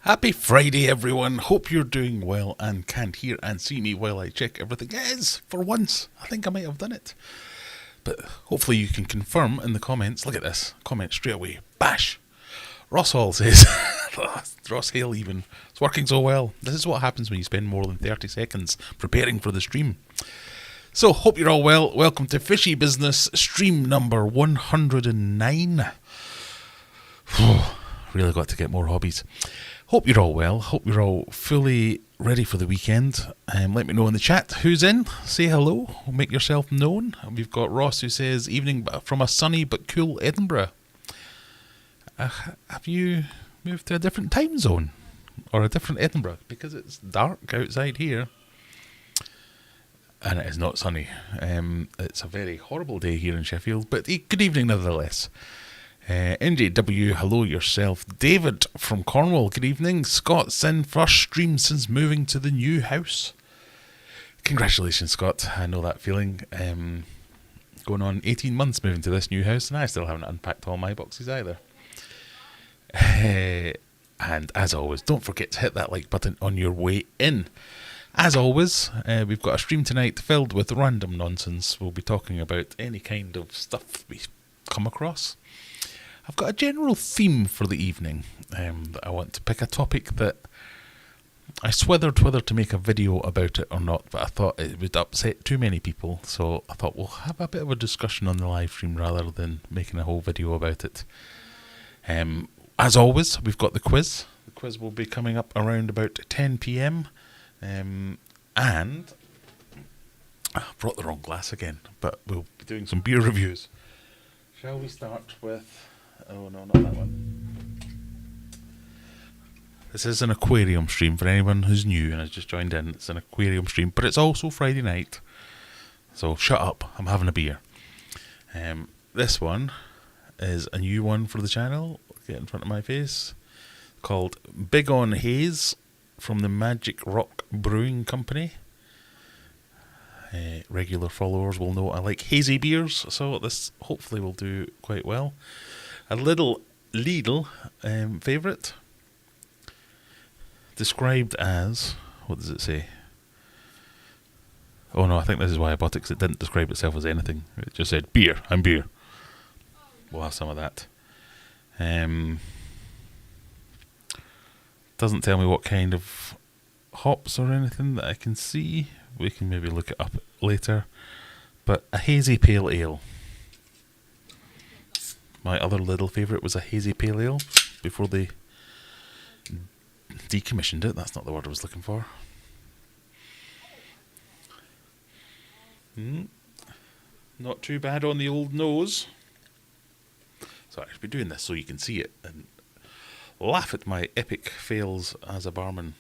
Happy Friday, everyone. Hope you're doing well and can hear and see me while I check everything is. For once, I think I might have done it. But hopefully you can confirm in the comments. Look at this. Comment straight away. Bash. Ross Hall says, Ross Hale even, it's working so well. This is what happens when you spend more than 30 seconds preparing for the stream. So, hope you're all well. Welcome to Fishy Business stream number 109. Really got to get more hobbies. Hope you're all well. Hope you're all fully ready for the weekend. Let me know in the chat who's in. Say hello. Make yourself known. We've got Ross who says, evening from a sunny but cool Edinburgh. Have you moved to a different time zone? Or a different Edinburgh? Because it's dark outside here. And it is not sunny. It's a very horrible day here in Sheffield. But good evening nevertheless. NJW, hello yourself. David from Cornwall, good evening. Scott, sin first stream since moving to the new house. Congratulations, Scott. I know that feeling. Going on 18 months moving to this new house, and I still haven't unpacked all my boxes either. And as always, don't forget to hit that like button on your way in. As always, we've got a stream tonight filled with random nonsense. We'll be talking about any kind of stuff we come across. I've got a general theme for the evening. That I want to pick a topic that I swithered whether to make a video about it or not, but I thought it would upset too many people, so I thought we'll have a bit of a discussion on the live stream rather than making a whole video about it. As always, we've got the quiz. The quiz will be coming up around about 10 PM. And I brought the wrong glass again, but we'll be doing some beer reviews. Shall we start with... Oh no, not that one. This is an Aquarium stream for anyone who's new and has just joined in. It's an Aquarium stream, but it's also Friday night. So shut up, I'm having a beer. This one is a new one for the channel. Get in front of my face. Called Big on Haze from the Magic Rock Brewing Company. Regular followers will know I like hazy beers, so this hopefully will do quite well. A little Lidl favourite, described as, what does it say? Oh no, I think this is why I bought it, because it didn't describe itself as anything. It just said, beer, I'm beer. We'll have some of that. Doesn't tell me what kind of hops or anything that I can see. We can maybe look it up later. But a hazy pale ale. My other little favourite was a hazy pale ale before they decommissioned it. That's not the word I was looking for. Not too bad on the old nose. So I should be doing this so you can see it and laugh at my epic fails as a barman.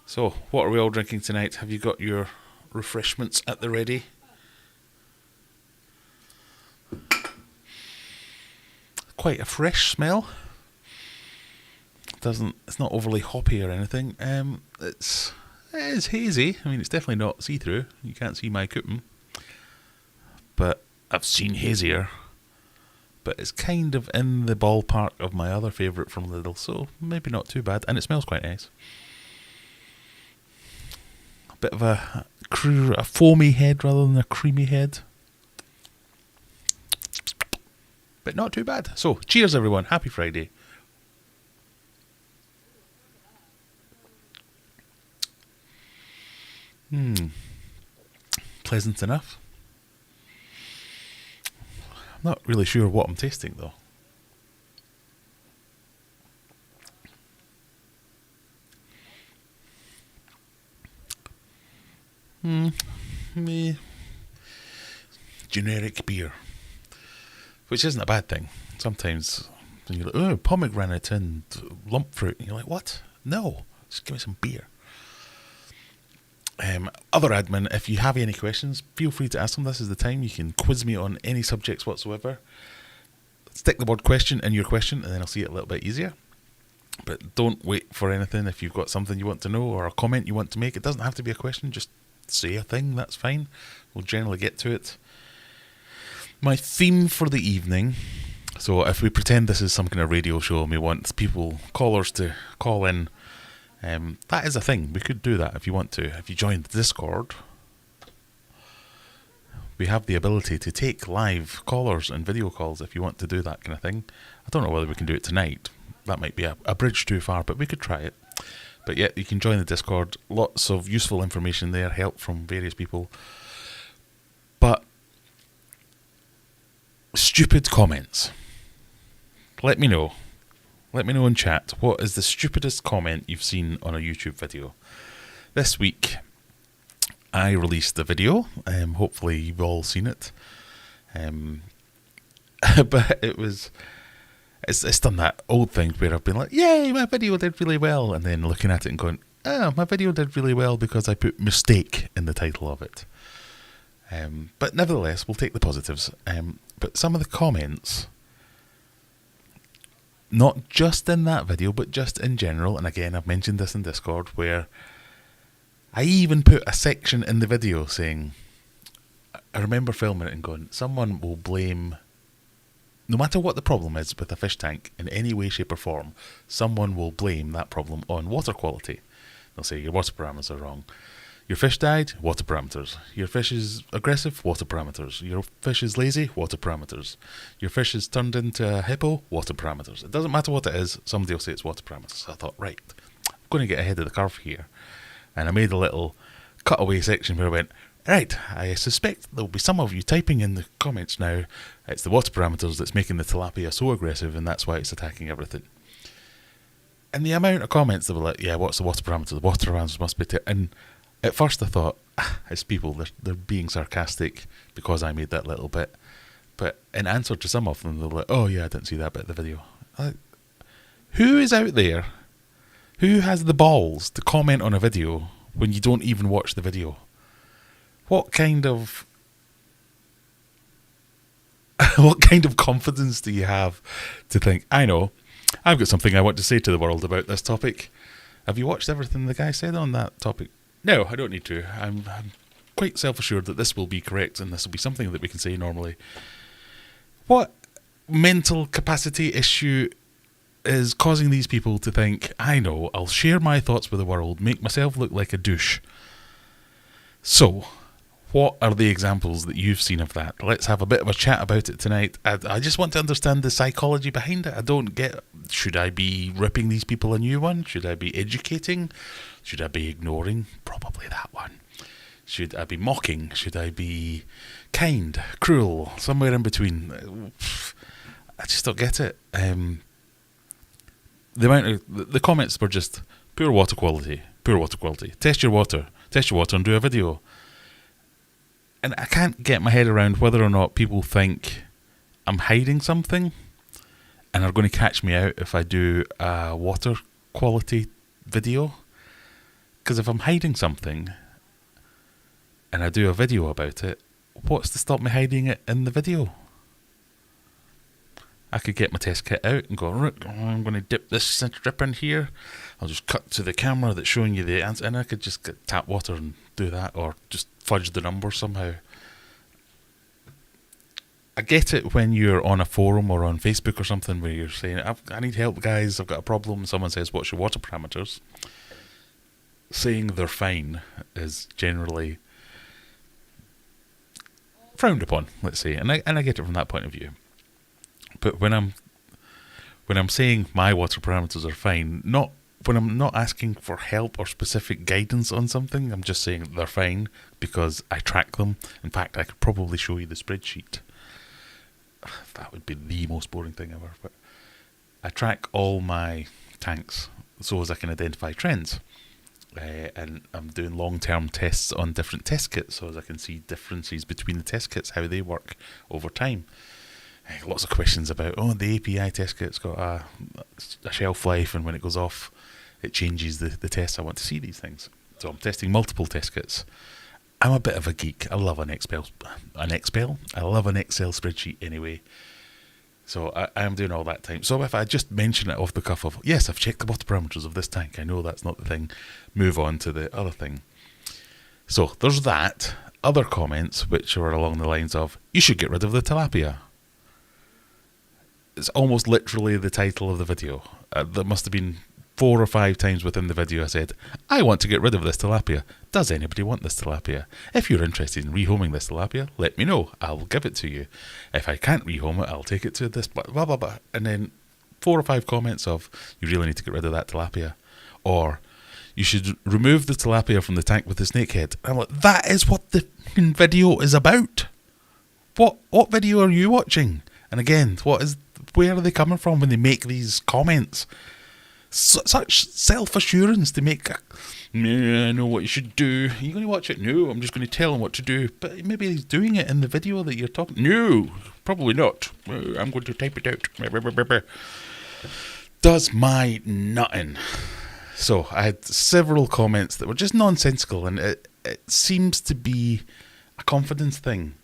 So, what are we all drinking tonight? Have you got your refreshments at the ready? Quite a fresh smell. It's not overly hoppy or anything. It is hazy. I mean, it's definitely not see-through. You can't see my cupping. But I've seen hazier. But it's kind of in the ballpark of my other favourite from Lidl, so maybe not too bad. And it smells quite nice. A bit of a foamy head rather than a creamy head. But not too bad. So, cheers everyone. Happy Friday. Pleasant enough. I'm not really sure what I'm tasting though. Generic beer. Which isn't a bad thing. Sometimes when you're like, oh, pomegranate and lump fruit, and you're like, what? No, just give me some beer. Other admin, if you have any questions, feel free to ask them. This is the time. You can quiz me on any subjects whatsoever. Stick the word question in your question, and then I'll see it a little bit easier. But don't wait for anything. If you've got something you want to know or a comment you want to make, it doesn't have to be a question. Just say a thing. That's fine. We'll generally get to it. My theme for the evening, so if we pretend this is some kind of radio show and we want callers to call in, that is a thing. We could do that if you want to. If you join the Discord, we have the ability to take live callers and video calls if you want to do that kind of thing. I don't know whether we can do it tonight. That might be a bridge too far, but we could try it. But yeah, you can join the Discord. Lots of useful information there, help from various people. But stupid comments. Let me know. Let me know in chat. What is the stupidest comment you've seen on a YouTube video? This week, I released a video. Hopefully you've all seen it. But it's done that old thing where I've been like, yay, my video did really well. And then looking at it and going, oh, my video did really well because I put mistake in the title of it. But nevertheless, we'll take the positives. But some of the comments, not just in that video, but just in general, and again, I've mentioned this in Discord, where I even put a section in the video saying, I remember filming it and going, someone will blame, no matter what the problem is with a fish tank, in any way, shape or form, someone will blame that problem on water quality. They'll say, your water parameters are wrong. Your fish died, water parameters. Your fish is aggressive, water parameters. Your fish is lazy, water parameters. Your fish is turned into a hippo, water parameters. It doesn't matter what it is, somebody will say it's water parameters. So I thought, right, I'm going to get ahead of the curve here. And I made a little cutaway section where I went, right, I suspect there'll be some of you typing in the comments now, it's the water parameters that's making the tilapia so aggressive and that's why it's attacking everything. And the amount of comments that were like, yeah, what's the water parameters? The water parameters must be... And at first I thought, it's people, they're being sarcastic because I made that little bit. But in answer to some of them, they're like, oh yeah, I didn't see that bit of the video. Who is out there? Who has the balls to comment on a video when you don't even watch the video? What kind of confidence do you have to think, I know, I've got something I want to say to the world about this topic. Have you watched everything the guy said on that topic? No, I don't need to. I'm quite self-assured that this will be correct and this will be something that we can say normally. What mental capacity issue is causing these people to think, I know, I'll share my thoughts with the world, make myself look like a douche? So, what are the examples that you've seen of that? Let's have a bit of a chat about it tonight. I just want to understand the psychology behind it. I don't get, should I be ripping these people a new one? Should I be educating? Should I be ignoring? Probably that one. Should I be mocking? Should I be kind, cruel, somewhere in between? I just don't get it. The amount of the comments were just poor water quality. Test your water and do a video. And I can't get my head around whether or not people think I'm hiding something and are going to catch me out if I do a water quality video. Because if I'm hiding something and I do a video about it, what's to stop me hiding it in the video? I could get my test kit out and go, look, I'm going to dip this strip in here. I'll just cut to the camera that's showing you the answer, and I could just get tap water and do that, or just fudge the numbers somehow. I get it when you're on a forum or on Facebook or something where you're saying, I need help, guys, I've got a problem. Someone says, what's your water parameters? Saying they're fine is generally frowned upon, let's say, and I get it from that point of view. But when I'm saying my water parameters are fine, when I'm not asking for help or specific guidance on something, I'm just saying they're fine because I track them. In fact, I could probably show you the spreadsheet. That would be the most boring thing ever. But I track all my tanks so as I can identify trends. And I'm doing long-term tests on different test kits so as I can see differences between the test kits, how they work over time. Lots of questions about, the API test kit's got a shelf life, and when it goes off, it changes the test. I want to see these things. So I'm testing multiple test kits. I'm a bit of a geek. I love an Excel. I love an Excel spreadsheet anyway. So I am doing all that time. So if I just mention it off the cuff of, yes, I've checked the water parameters of this tank, I know that's not the thing, move on to the other thing. So there's that. other comments which were along the lines of, you should get rid of the tilapia. It's almost literally the title of the video. There must have been 4 or 5 times within the video I said, I want to get rid of this tilapia. Does anybody want this tilapia? If you're interested in rehoming this tilapia, let me know. I'll give it to you. If I can't rehome it, I'll take it to this blah, blah, blah, blah. And then 4 or 5 comments of, you really need to get rid of that tilapia. Or, you should remove the tilapia from the tank with the snakehead. I'm like, that is what the video is about. What video are you watching? And again, where are they coming from when they make these comments? Such self-assurance to make. I know what you should do. Are you going to watch it? No, I'm just going to tell him what to do. But maybe he's doing it in the video that you're talking. No, probably not. I'm going to type it out. Does my nutting. So I had several comments that were just nonsensical, and it seems to be a confidence thing,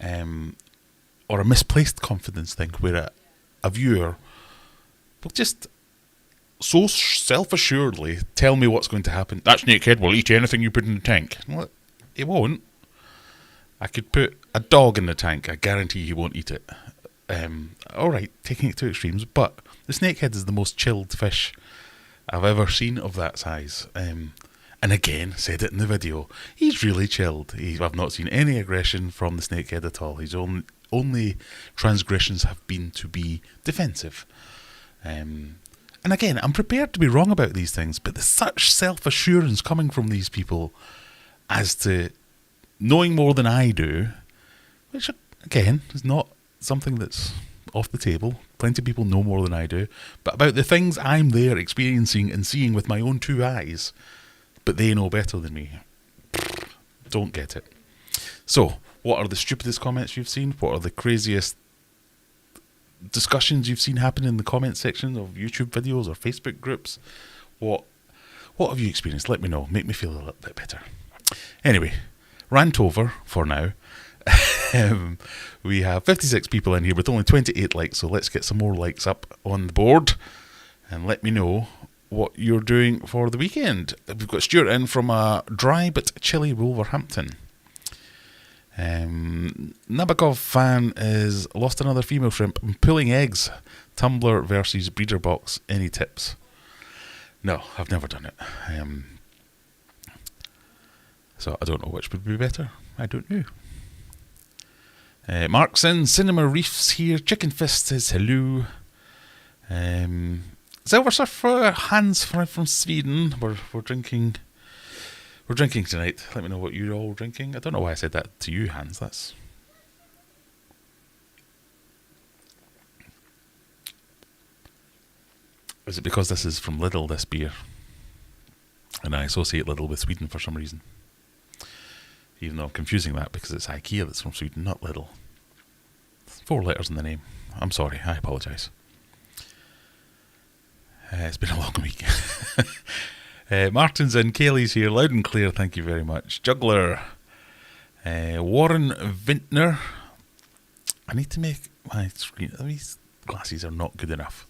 or a misplaced confidence thing, where a viewer will just so self-assuredly tell me what's going to happen. That snakehead will eat anything you put in the tank. Well, it won't. I could put a dog in the tank. I guarantee he won't eat it. Alright, taking it to extremes, but the snakehead is the most chilled fish I've ever seen of that size. And again, said it in the video, he's really chilled. I've not seen any aggression from the snakehead at all. His only transgressions have been to be defensive. And again, I'm prepared to be wrong about these things, but there's such self-assurance coming from these people as to knowing more than I do, which again is not something that's off the table. Plenty of people know more than I do, but about the things I'm there experiencing and seeing with my own 2 eyes, but they know better than me. Don't get it. So, what are the stupidest comments you've seen? What are the craziest discussions you've seen happen in the comment section of YouTube videos or Facebook groups? What have you experienced? Let me know. Make me feel a little bit better. Anyway, rant over for now. We have 56 people in here with only 28 likes, so let's get some more likes up on the board and let me know what you're doing for the weekend. We've got Stuart in from a dry but chilly Wolverhampton. Nabokov fan is lost another female shrimp and pulling eggs. Tumbler versus breeder box. Any tips? No, I've never done it. So I don't know which would be better. I don't know. Mark's in. Cinema Reefs here. Chicken Fist says hello. Silver Surfer Hans from Sweden. We're drinking. We're drinking tonight. Let me know what you're all drinking. I don't know why I said that to you, Hans. Is it because this is from Lidl, this beer? And I associate Lidl with Sweden for some reason. Even though I'm confusing that because it's IKEA that's from Sweden, not Lidl. 4 letters in the name. I'm sorry, I apologise. It's been a long week. Martin's in, Kaylee's here, loud and clear, thank you very much. Juggler. Warren Vintner. I need to make my screen. These glasses are not good enough.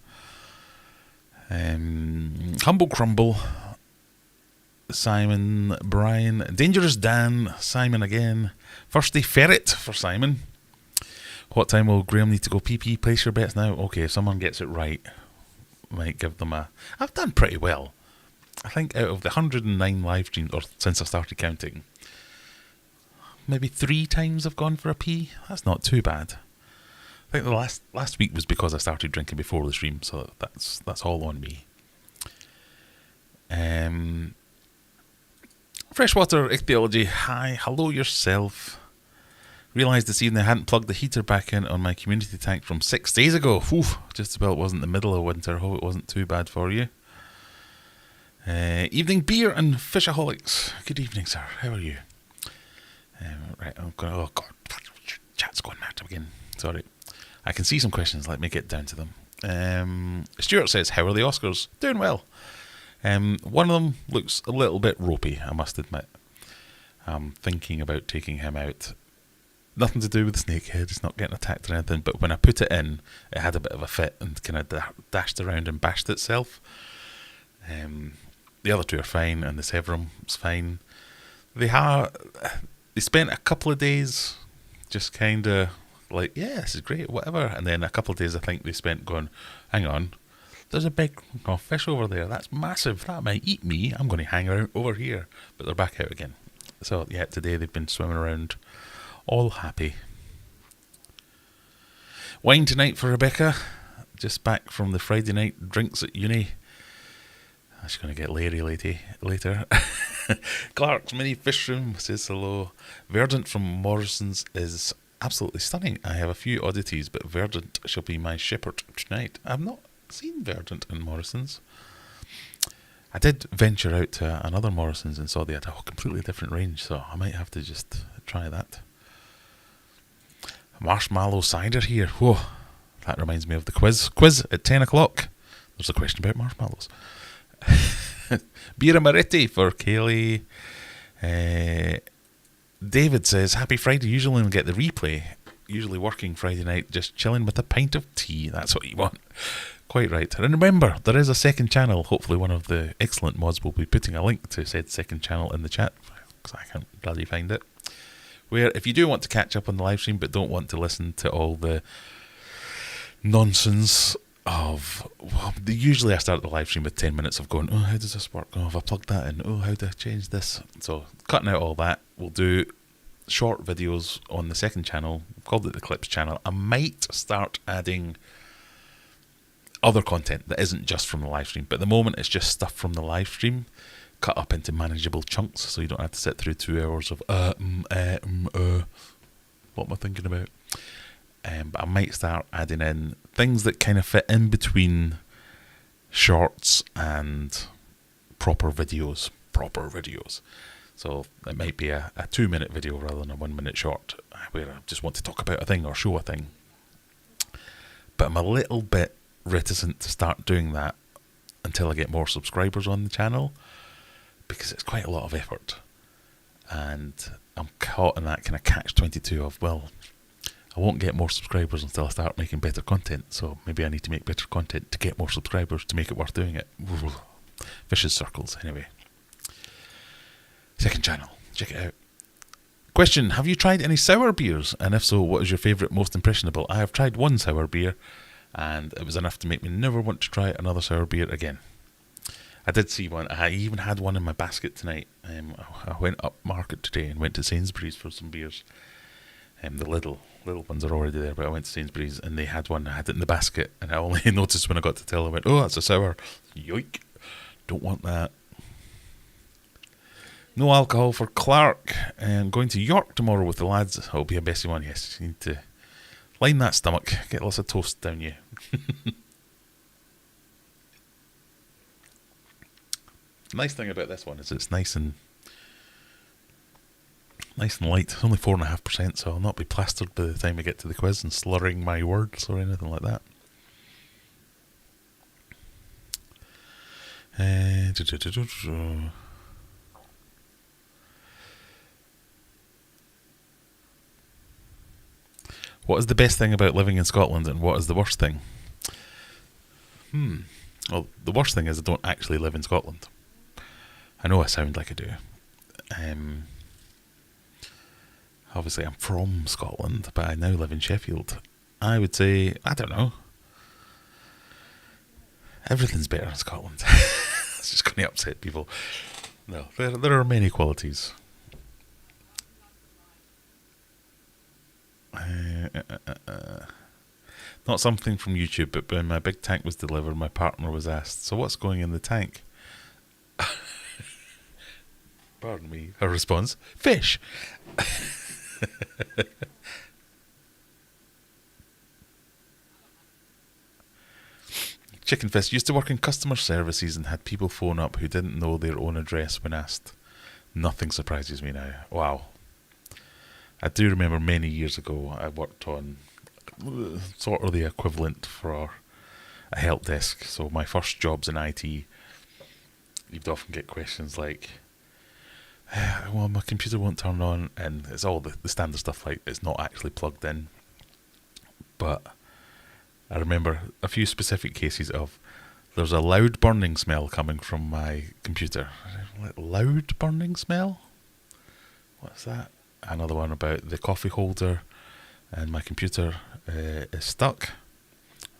Humble Crumble. Simon, Brian, Dangerous Dan, Simon again. Firsty Ferret for Simon. What time will Graham need to go pee? Place your bets now. Okay, if someone gets it right, might give them a... I've done pretty well. I think out of the 109 live streams, or since I started counting, maybe 3 times I've gone for a pee. That's not too bad. I think the last week was because I started drinking before the stream, so that's all on me. Freshwater Ichthyology, hi, hello yourself. Realised this evening I hadn't plugged the heater back in on my community tank from 6 days ago. Oof, just about it wasn't the middle of winter. Hope it wasn't too bad for you. Evening beer and fishaholics. Good evening, sir. How are you? Right, I'm gonna. Oh God, chat's going mad again. Sorry. I can see some questions. Let me get down to them. Stuart says, "How are the Oscars?" Doing well. One of them looks a little bit ropey, I must admit. I'm thinking about taking him out. Nothing to do with the snakehead, it's not getting attacked or anything, but when I put it in, it had a bit of a fit and kind of dashed around and bashed itself. The other 2 are fine, and the Severum's fine. they spent a couple of days just kind of like, yeah, this is great, whatever. And then a couple of days I think they spent going, hang on, there's a big fish over there. That's massive. That might eat me. I'm going to hang around over here. But they're back out again. So, yeah, today they've been swimming around all happy. Wine tonight for Rebecca. Just back from the Friday night drinks at uni. She's going to get leery later. Clark's Mini Fish Room says hello. Verdant from Morrison's is absolutely stunning. I have a few oddities, but Verdant shall be my shepherd tonight. I've not seen Verdant in Morrison's. I did venture out to another Morrison's and saw they had a completely different range, so I might have to just try that. Marshmallow cider here. Whoa, that reminds me of the quiz. Quiz at 10 o'clock. There's a question about marshmallows. Bira Maretti for Kaylee. David says, happy Friday. Usually only get the replay. Usually working Friday night, just chilling with a pint of tea. That's what you want. Quite right. And remember, there is a second channel. Hopefully one of the excellent mods will be putting a link to said second channel in the chat, because I can't bloody find it. Where if you do want to catch up on the live stream but don't want to listen to all the nonsense of, well, usually I start the live stream with 10 minutes of going, oh, how does this work? Oh, have I plugged that in? Oh, how do I change this? So cutting out all that, we'll do short videos on the second channel. I've called it the Clips channel. I might start adding other content that isn't just from the live stream, but at the moment it's just stuff from the live stream cut up into manageable chunks, so you don't have to sit through 2 hours of what am I thinking about? But I might start adding in things that kind of fit in between shorts and proper videos. So it might be a 2-minute video rather than a 1-minute short, where I just want to talk about a thing or show a thing. But I'm a little bit reticent to start doing that until I get more subscribers on the channel, because it's quite a lot of effort. And I'm caught in that kind of catch-22 of, well, I won't get more subscribers until I start making better content, so maybe I need to make better content to get more subscribers to make it worth doing it. Vicious circles, anyway. Second channel, check it out. Question, have you tried any sour beers? And if so, what is your favourite, most impressionable? I have tried one sour beer, and it was enough to make me never want to try another sour beer again. I did see one. I even had one in my basket tonight. I went up market today and went to Sainsbury's for some beers. The little ones are already there, but I went to Sainsbury's and they had one. I had it in the basket, and I only noticed when I got to tell. I went, oh, that's a sour. Yoink. Don't want that. No alcohol for Clark. And going to York tomorrow with the lads. It'll be a messy one. Yes, you need to line that stomach. Get lots of toast down you. Nice thing about this one is it's nice and light. It's only 4.5%, so I'll not be plastered by the time I get to the quiz and slurring my words or anything like that. What is the best thing about living in Scotland, and what is the worst thing? Well, the worst thing is I don't actually live in Scotland. I know I sound like I do. Obviously, I'm from Scotland, but I now live in Sheffield. I would say, I don't know. Everything's better in Scotland. It's just going to upset people. No, there are many qualities. Not something from YouTube, but when my big tank was delivered, my partner was asked, so what's going in the tank? Pardon me. Her response, fish. Chicken Fist used to work in customer services and had people phone up who didn't know their own address when asked. Nothing surprises me now. Wow. I do remember many years ago I worked on sort of the equivalent for a help desk. So my first jobs in IT, you'd often get questions like, well, my computer won't turn on, and it's all the standard stuff like it's not actually plugged in. But I remember a few specific cases of there's a loud burning smell coming from my computer. Loud burning smell? What's that? Another one about the coffee holder and my computer is stuck.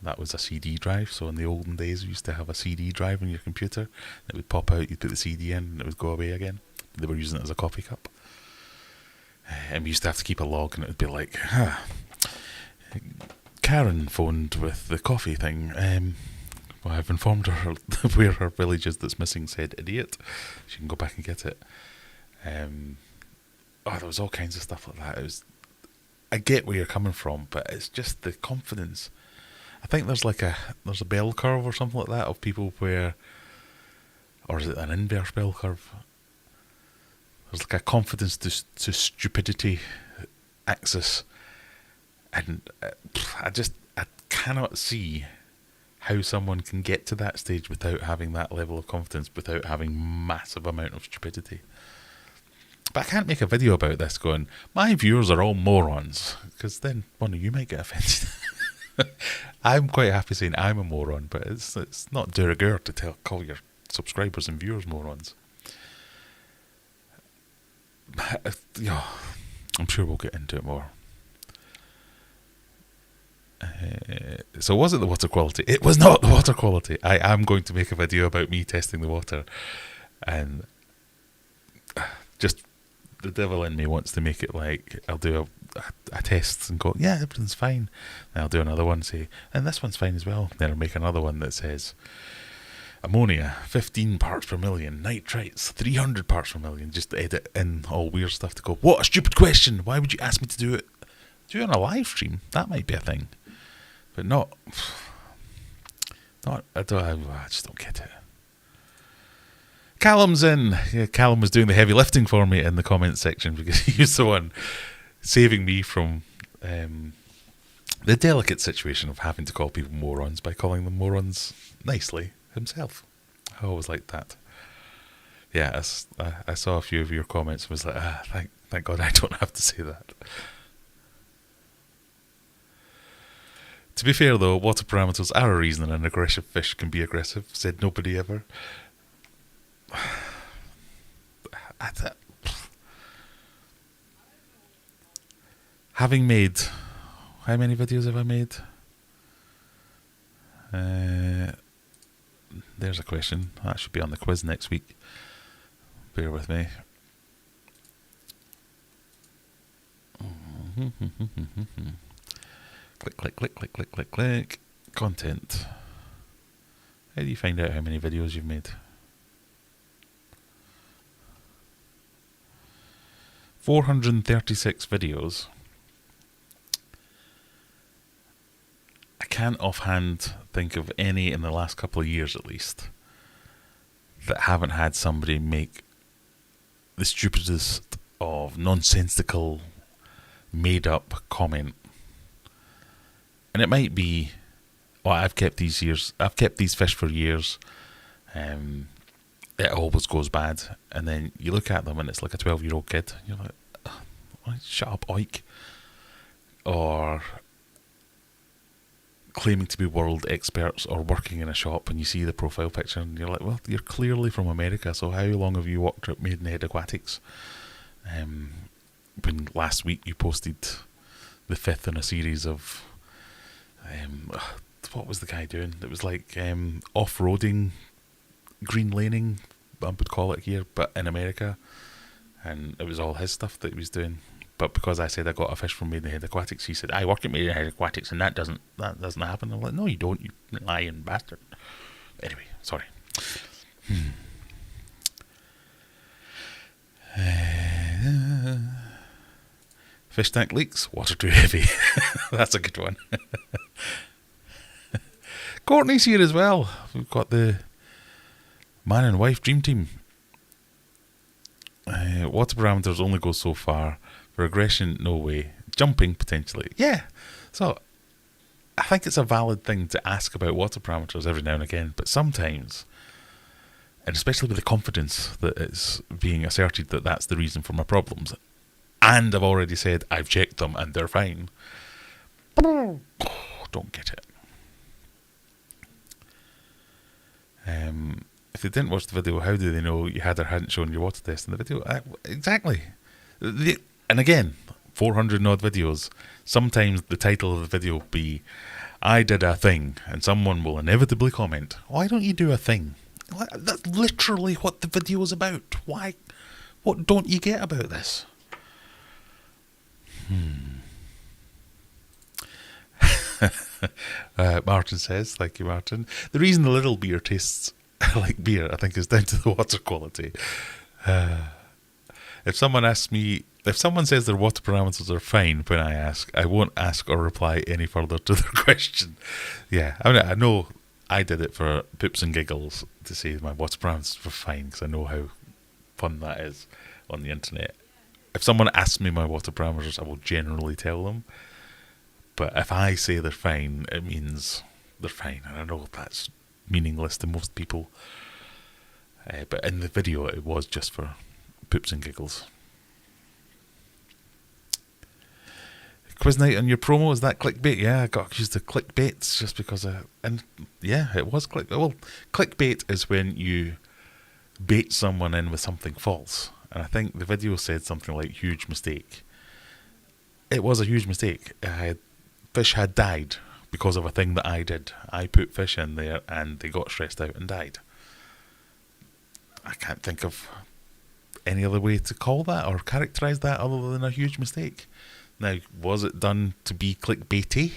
That was a CD drive. So in the olden days, we used to have a CD drive on your computer. It would pop out, you'd put the CD in, and it would go away again. They were using it as a coffee cup. And we used to have to keep a log, and it would be like, Karen phoned with the coffee thing. Well, I've informed her where her village is that's missing said idiot. She can go back and get it. There was all kinds of stuff like that. I get where you're coming from, but it's just the confidence. I think there's a bell curve or something like that of people where, or is it an inverse bell curve? There's like a confidence to stupidity axis, and I cannot see how someone can get to that stage without having that level of confidence, without having massive amount of stupidity. But I can't make a video about this going, my viewers are all morons, because then one of you might get offended. I'm quite happy saying I'm a moron, but it's not de rigueur to call your subscribers and viewers morons. Yeah, I'm sure we'll get into it more. So was it the water quality? It was not the water quality. I am going to make a video about me testing the water, and just the devil in me wants to make it like I'll do a test and go, yeah, everything's fine. And I'll do another one, say, and this one's fine as well. Then I'll make another one that says ammonia 15 parts per million, nitrites 300 parts per million. Just edit in all weird stuff to go, what a stupid question, why would you ask me to do it? Do it on a live stream, that might be a thing, but not I just don't get it. Callum's in. Yeah, Callum was doing the heavy lifting for me in the comments section because he was the one saving me from the delicate situation of having to call people morons by calling them morons nicely himself. I always liked that. Yeah, I saw a few of your comments and was like, thank God I don't have to say that. To be fair though, water parameters are a reason an aggressive fish can be aggressive, said nobody ever. Having made, how many videos have I made? There's a question. That should be on the quiz next week. Bear with me. Click, click, click, click, click, click, click. Content. How do you find out how many videos you've made? 436 videos. I can't offhand think of any in the last couple of years at least that haven't had somebody make the stupidest of nonsensical made up comment. And it might be, I've kept these fish for years, it always goes bad, and then you look at them and it's like a 12-year-old kid. You're like, shut up, oik. Or claiming to be world experts or working in a shop, and you see the profile picture and you're like, well, you're clearly from America, so how long have you worked at Maidenhead Aquatics? When last week you posted the 5th in a series of what was the guy doing? It was like off-roading, green laning, I would call it here, but in America, and it was all his stuff that he was doing. But because I said I got a fish from Maidenhead Aquatics, he said, I worked at Maidenhead Aquatics and that doesn't happen. I'm like, no, you don't, you lying bastard. Anyway, sorry. Fish tank leaks, water too heavy. That's a good one. Courtney's here as well. We've got the man and wife dream team. Water parameters only go so far. For aggression, no way. Jumping, potentially. Yeah. So, I think it's a valid thing to ask about water parameters every now and again, but sometimes, and especially with the confidence that it's being asserted that that's the reason for my problems, and I've already said I've checked them and they're fine, don't get it. If they didn't watch the video, how do they know you had or hadn't shown your water test in the video? Exactly. And again, 400 odd videos. Sometimes the title of the video will be, I did a thing, and someone will inevitably comment, why don't you do a thing? That's literally what the video is about. Why? What don't you get about this? Martin says, thank you, Martin. The reason the little beer tastes like beer, I think, is down to the water quality. If someone says their water parameters are fine when I ask, I won't ask or reply any further to their question. Yeah, I know I did it for poops and giggles to say my water parameters were fine, because I know how fun that is on the internet. If someone asks me my water parameters, I will generally tell them. But if I say they're fine, it means they're fine. And I know that's meaningless to most people. But in the video, it was just for poops and giggles. Quiz night on your promo, is that clickbait? Yeah, I got accused of clickbait just because and yeah, it was clickbait. Well, clickbait is when you bait someone in with something false. And I think the video said something like huge mistake. It was a huge mistake. Fish had died because of a thing that I did. I put fish in there and they got stressed out and died. I can't think of any other way to call that or characterise that other than a huge mistake. Now, was it done to be clickbaity?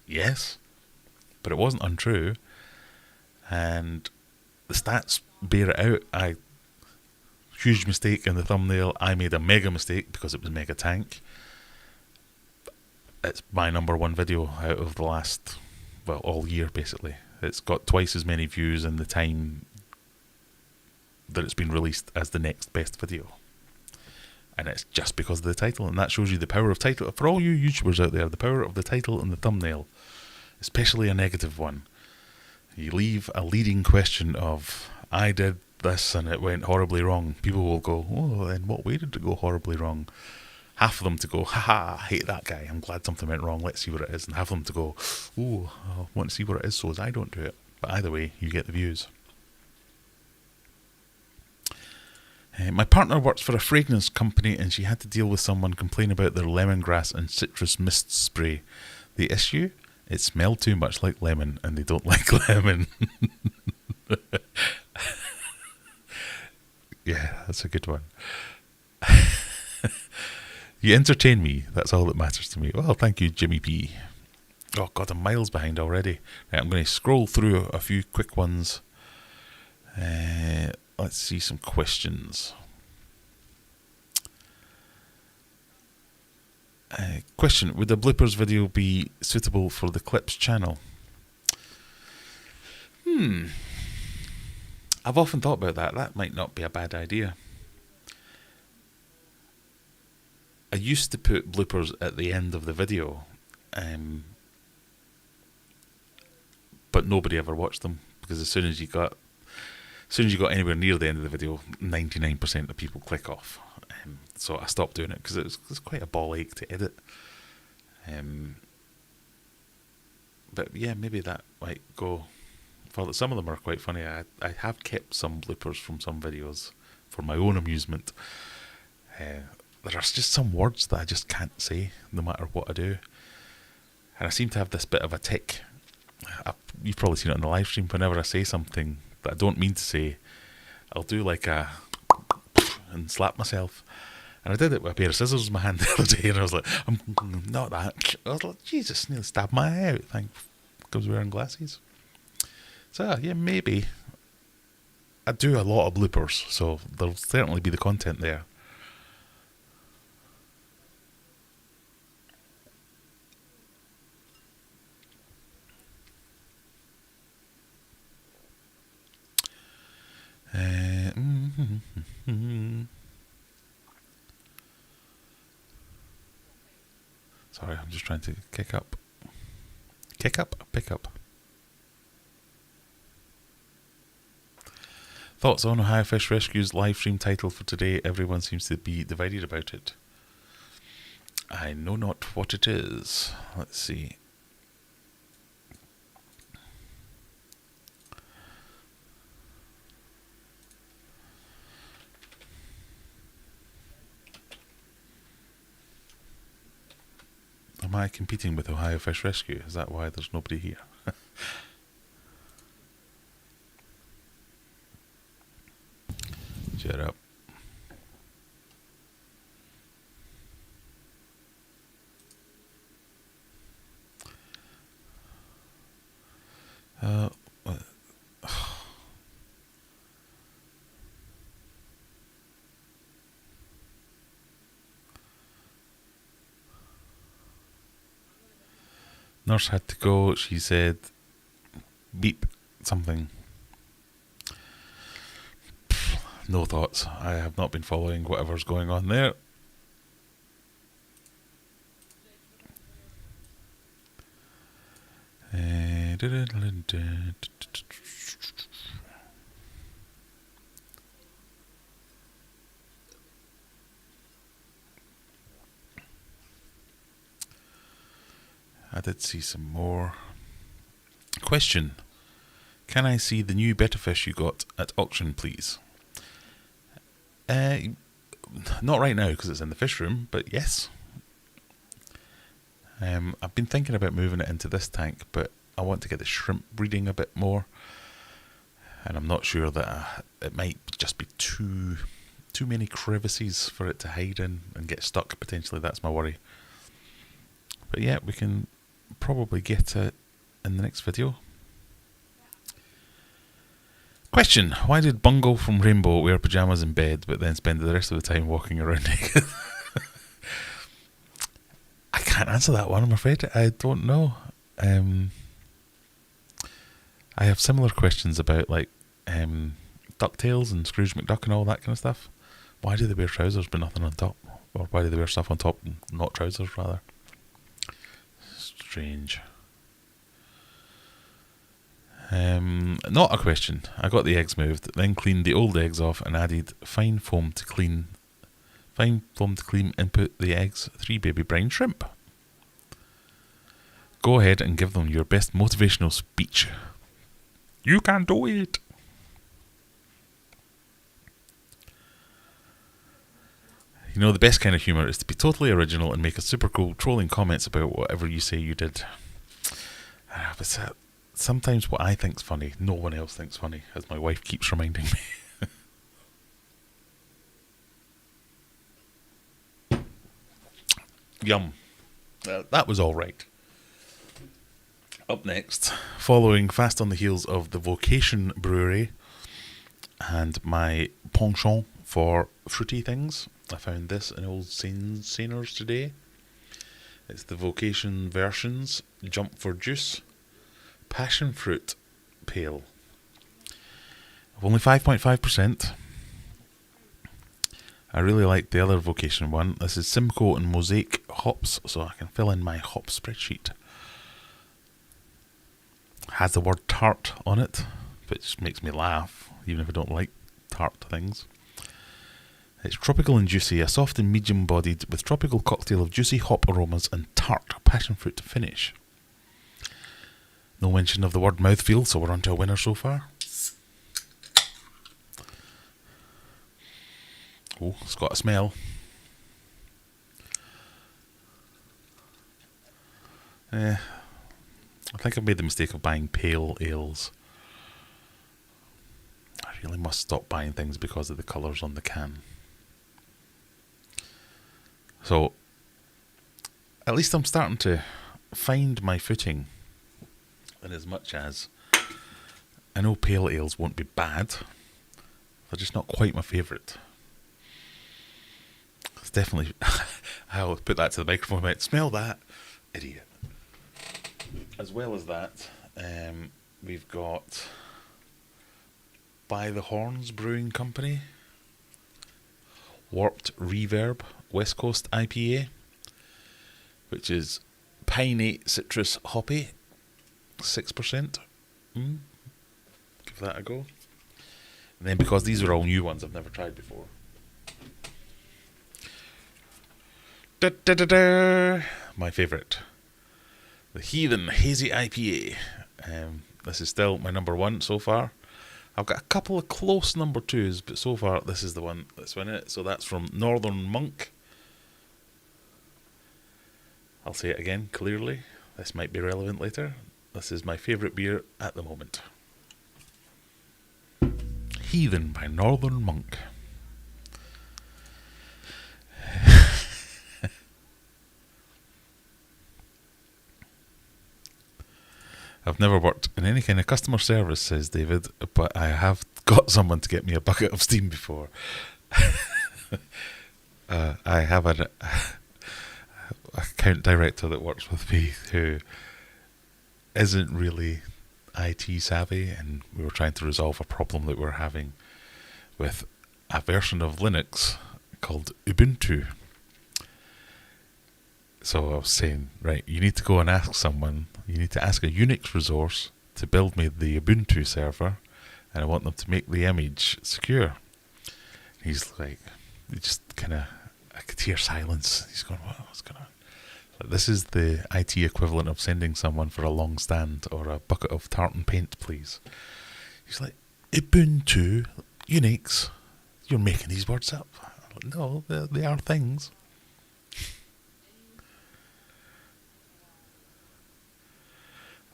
Yes. But it wasn't untrue. And the stats bear it out. Huge mistake in the thumbnail. I made a mega mistake because it was Mega Tank. It's my number one video out of the last, well, all year basically. It's got twice as many views in the time that it's been released as the next best video. And it's just because of the title, and that shows you the power of title. For all you YouTubers out there, the power of the title and the thumbnail, especially a negative one. You leave a leading question of, I did this and it went horribly wrong. People will go, oh, in what way did it go horribly wrong? Half of them to go, haha, I hate that guy, I'm glad something went wrong, let's see what it is. And half of them to go, ooh, I want to see what it is so as I don't do it. But either way, you get the views. My partner works for a fragrance company and she had to deal with someone complain about their lemongrass and citrus mist spray. The issue? It smelled too much like lemon and they don't like lemon. Yeah, that's a good one. You entertain me, that's all that matters to me. Well, thank you, Jimmy P. Oh God, I'm miles behind already. Right, I'm going to scroll through a few quick ones. Let's see some questions. Question, would the bloopers video be suitable for the Clips channel? I've often thought about that. That might not be a bad idea. I used to put bloopers at the end of the video, but nobody ever watched them, because as soon as you got anywhere near the end of the video, 99% of people click off. So I stopped doing it because it was quite a ball ache to edit. But yeah, maybe that might go further. Some of them are quite funny. I have kept some bloopers from some videos for my own amusement. There are just some words that I just can't say no matter what I do. And I seem to have this bit of a tick. You've probably seen it on the live stream. Whenever I say something that I don't mean to say, I'll do like a and slap myself. And I did it with a pair of scissors in my hand the other day, and I was like, I'm not that. I was like, Jesus, nearly stabbed my eye out. Thank God I was wearing glasses. So yeah, maybe. I do a lot of bloopers, so there'll certainly be the content there. Sorry, I'm just trying to pick up. Thoughts on Ohio Fish Rescue's live stream title for today? Everyone seems to be divided about it. I know not what it is. Let's see. Am I competing with Ohio Fish Rescue? Is that why there's nobody here? Shut up. What? Nurse had to go. She said, beep something. No thoughts. I have not been following whatever's going on there. I did see some more. Question. Can I see the new betta fish you got at auction, please? Not right now because it's in the fish room, but yes. I've been thinking about moving it into this tank, but I want to get the shrimp breeding a bit more. And I'm not sure that it might just be too many crevices for it to hide in and get stuck, potentially. That's my worry. But yeah, we can probably get it in the next video. Question. Why did Bungle from Rainbow wear pyjamas in bed but then spend the rest of the time walking around naked? I can't answer that one, I'm afraid. I don't know. I have similar questions about like DuckTales and Scrooge McDuck and all that kind of stuff. Why do they wear trousers but nothing on top? Or why do they wear stuff on top and not trousers, rather? Strange. Not a question. I got the eggs moved, then cleaned the old eggs off and added fine foam to clean and put the eggs 3 baby brine shrimp. Go ahead and give them your best motivational speech. You can do it. You know, the best kind of humour is to be totally original and make a super cool trolling comments about whatever you say you did. But sometimes what I think's funny, no one else thinks funny, as my wife keeps reminding me. Yum. That was alright. Up next, following fast on the heels of the Vocation Brewery and my penchant for fruity things, I found this in Old Sainers today. It's the Vocation Versions Jump for Juice Passion Fruit Pale. Only 5.5%. I really like the other Vocation one. This is Simcoe and Mosaic hops, so I can fill in my hop spreadsheet. Has the word tart on it, which makes me laugh, even if I don't like tart things. It's tropical and juicy, a soft and medium bodied with tropical cocktail of juicy hop aromas and tart passion fruit finish. No mention of the word mouthfeel, so we're on to a winner so far. Oh, it's got a smell. I think I've made the mistake of buying pale ales. I really must stop buying things because of the colours on the can. So, at least I'm starting to find my footing. In as much as I know pale ales won't be bad, they're just not quite my favourite. It's definitely... I'll put that to the microphone and went, smell that, idiot. As well as that, we've got By the Horns Brewing Company, Warped Reverb West Coast IPA, which is piney citrus hoppy, 6%. Give that a go. And then because these are all new ones I've never tried before. My favourite. The Heathen Hazy IPA. This is still my number one so far. I've got a couple of close number twos, but so far this is the one that's winning it. So that's from Northern Monk. I'll say it again clearly. This might be relevant later. This is my favourite beer at the moment. Heathen by Northern Monk. I've never worked in any kind of customer service, says David, but I have got someone to get me a bucket of steam before. I have an account director that works with me who isn't really IT savvy, and we were trying to resolve a problem that we're having with a version of Linux called Ubuntu. So I was saying, right, you need to go and ask someone, you need to ask a Unix resource to build me the Ubuntu server, and I want them to make the image secure. He's like, he just kind of, I could hear silence. He's going, what's going on? Like, this is the IT equivalent of sending someone for a long stand or a bucket of tartan paint, please. He's like, Ubuntu, Unix, you're making these words up. Like, no, they are things.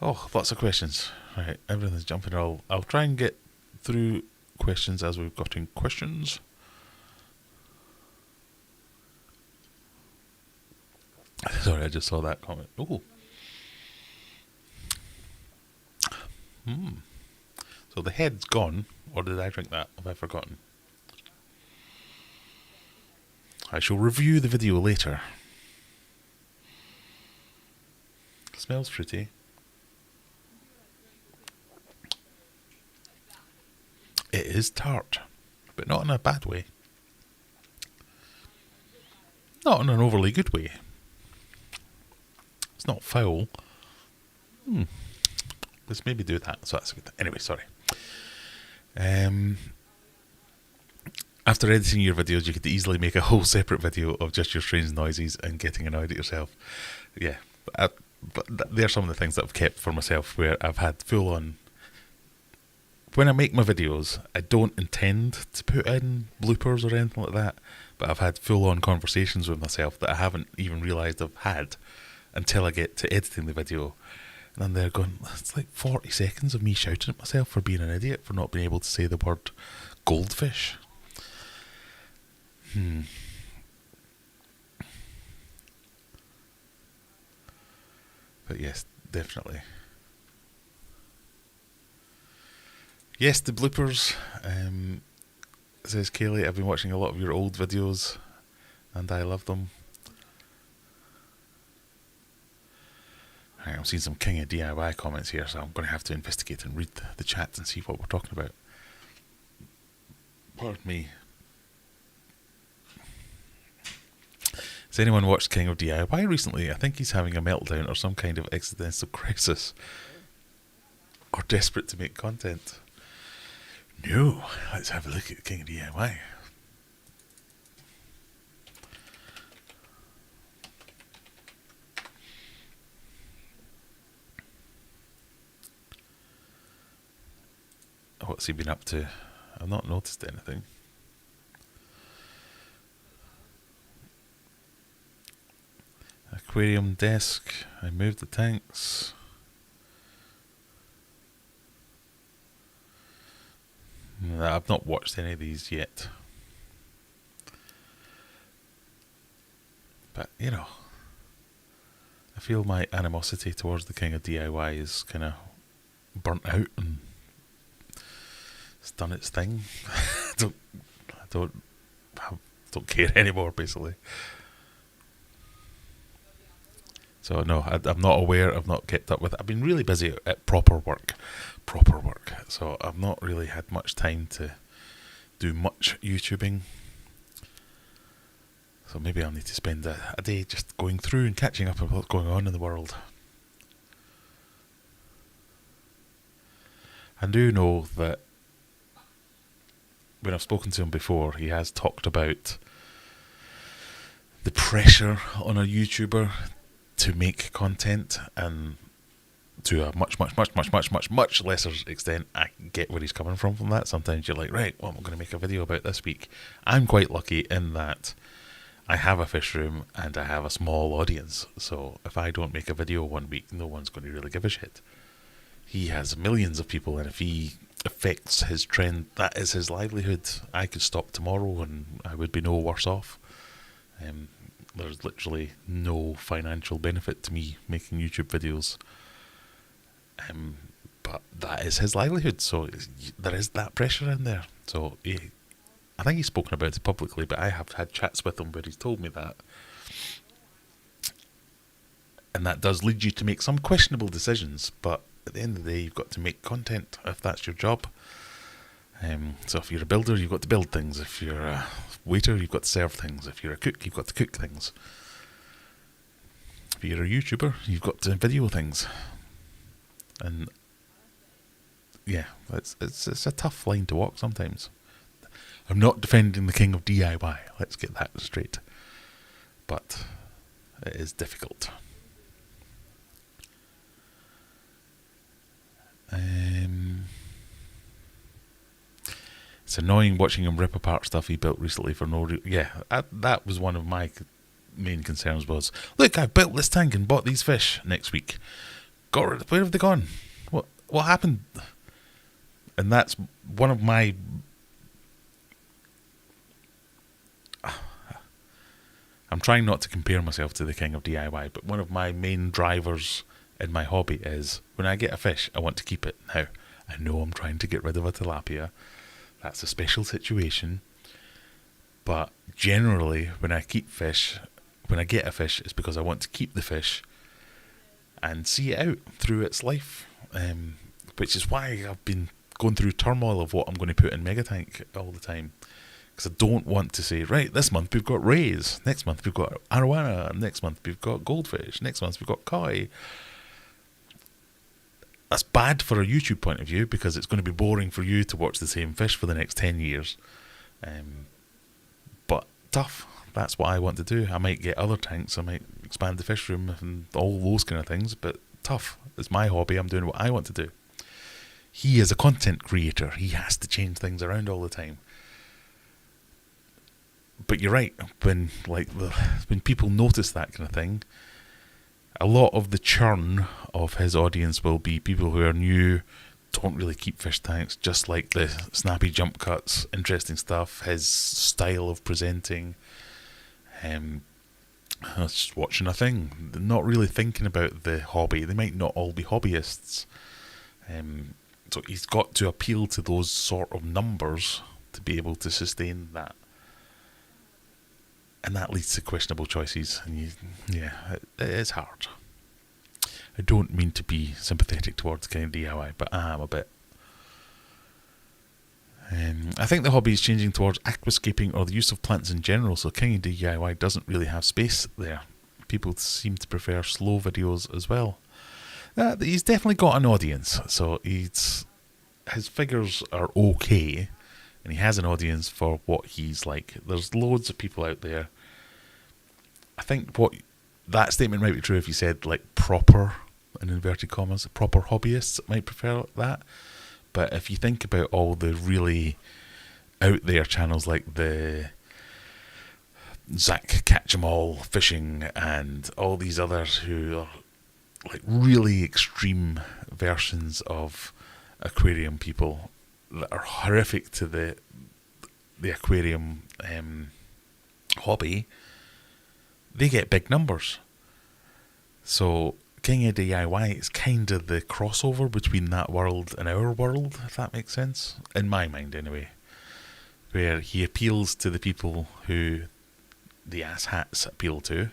Oh, lots of questions. Right, everything's jumping. I'll try and get through questions as we've got in questions. Sorry, I just saw that comment. Oh. So the head's gone, or did I drink that? Have I forgotten? I shall review the video later. It smells fruity. It is tart, but not in a bad way. Not in an overly good way. It's not foul. Let's maybe do that. So that's good. Anyway, sorry. After editing your videos, you could easily make a whole separate video of just your strange noises and getting annoyed at yourself. Yeah, but they're some of the things that I've kept for myself, where I've had full on. When I make my videos, I don't intend to put in bloopers or anything like that, but I've had full-on conversations with myself that I haven't even realised I've had until I get to editing the video. And then they're going, it's like 40 seconds of me shouting at myself for being an idiot, for not being able to say the word goldfish. But yes, definitely. Yes, the bloopers, says Kaylee. I've been watching a lot of your old videos and I love them. Right, I'm seeing some King of DIY comments here, so I'm going to have to investigate and read the chat and see what we're talking about. Pardon me. Has anyone watched King of DIY recently? I think he's having a meltdown or some kind of existential crisis. Or desperate to make content. No, let's have a look at King of DIY. What's he been up to? I've not noticed anything. Aquarium desk. I moved the tanks. I've not watched any of these yet. But, you know, I feel my animosity towards the King of DIY is kind of burnt out and it's done its thing. I don't care anymore, basically. So no, I'm not aware. I've not kept up with it. I've been really busy at proper work. So I've not really had much time to do much YouTubing. So maybe I'll need to spend a day just going through and catching up on what's going on in the world. I do know that when I've spoken to him before, he has talked about the pressure on a YouTuber to make content, and to a much lesser extent, I get where he's coming from that. Sometimes you're like, right, what am I going to make a video about this week? I'm quite lucky in that I have a fish room and I have a small audience, so if I don't make a video one week, no one's going to really give a shit. He has millions of people, and if he affects his trend, that is his livelihood. I could stop tomorrow and I would be no worse off. There's literally no financial benefit to me making YouTube videos. But that is his livelihood, so there is that pressure in there. So I think he's spoken about it publicly, but I have had chats with him where he's told me that. And that does lead you to make some questionable decisions, but at the end of the day, you've got to make content if that's your job. So if you're a builder, you've got to build things. If you're a waiter, you've got to serve things. If you're a cook, you've got to cook things. If you're a YouTuber, you've got to video things. And yeah, it's a tough line to walk sometimes. I'm not defending the king of DIY, let's get that straight. But it is difficult. It's annoying watching him rip apart stuff he built recently for no reason. Yeah, that was one of my main concerns was, look, I built this tank and bought these fish next week. Where have they gone? What happened? And that's one of my... I'm trying not to compare myself to the king of DIY, but one of my main drivers in my hobby is when I get a fish, I want to keep it. Now, I know I'm trying to get rid of a tilapia. That's a special situation. But generally, when I get a fish, it's because I want to keep the fish and see it out through its life. Which is why I've been going through turmoil of what I'm going to put in Megatank all the time. Because I don't want to say, right, this month we've got rays, next month we've got arowana, next month we've got goldfish, next month we've got koi. That's bad for a YouTube point of view because it's going to be boring for you to watch the same fish for the next 10 years. But tough. That's what I want to do. I might get other tanks, I might expand the fish room and all those kind of things, but tough. It's my hobby, I'm doing what I want to do. He is a content creator. He has to change things around all the time. But you're right, when people notice that kind of thing, a lot of the churn of his audience will be people who are new, don't really keep fish tanks, just like the snappy jump cuts, interesting stuff, his style of presenting, just watching a thing, not really thinking about the hobby. They might not all be hobbyists. So he's got to appeal to those sort of numbers to be able to sustain that. And that leads to questionable choices. And it is hard. I don't mean to be sympathetic towards kind of DIY, but I am a bit. I think the hobby is changing towards aquascaping or the use of plants in general, so King of DIY doesn't really have space there. People seem to prefer slow videos as well. He's definitely got an audience, so his figures are okay, and he has an audience for what he's like. There's loads of people out there. I think that statement might be true if you said like proper, in inverted commas, proper hobbyists might prefer that. But if you think about all the really out there channels like the Zach Catch-em-all fishing and all these others who are like really extreme versions of aquarium people that are horrific to the aquarium hobby, they get big numbers. So King of DIY is kind of the crossover between that world and our world, if that makes sense, in my mind anyway, where he appeals to the people who the asshats appeal to,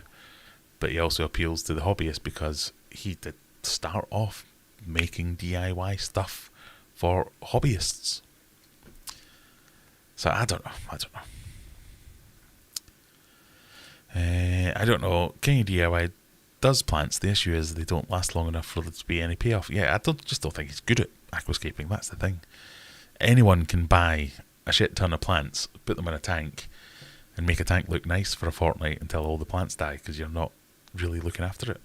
but he also appeals to the hobbyists because he did start off making DIY stuff for hobbyists. So I don't know. I don't know. King of DIY does plants. The issue is they don't last long enough for there to be any payoff. Yeah, I don't think he's good at aquascaping. That's the thing. Anyone can buy a shit ton of plants, put them in a tank, and make a tank look nice for a fortnight until all the plants die because you're not really looking after it.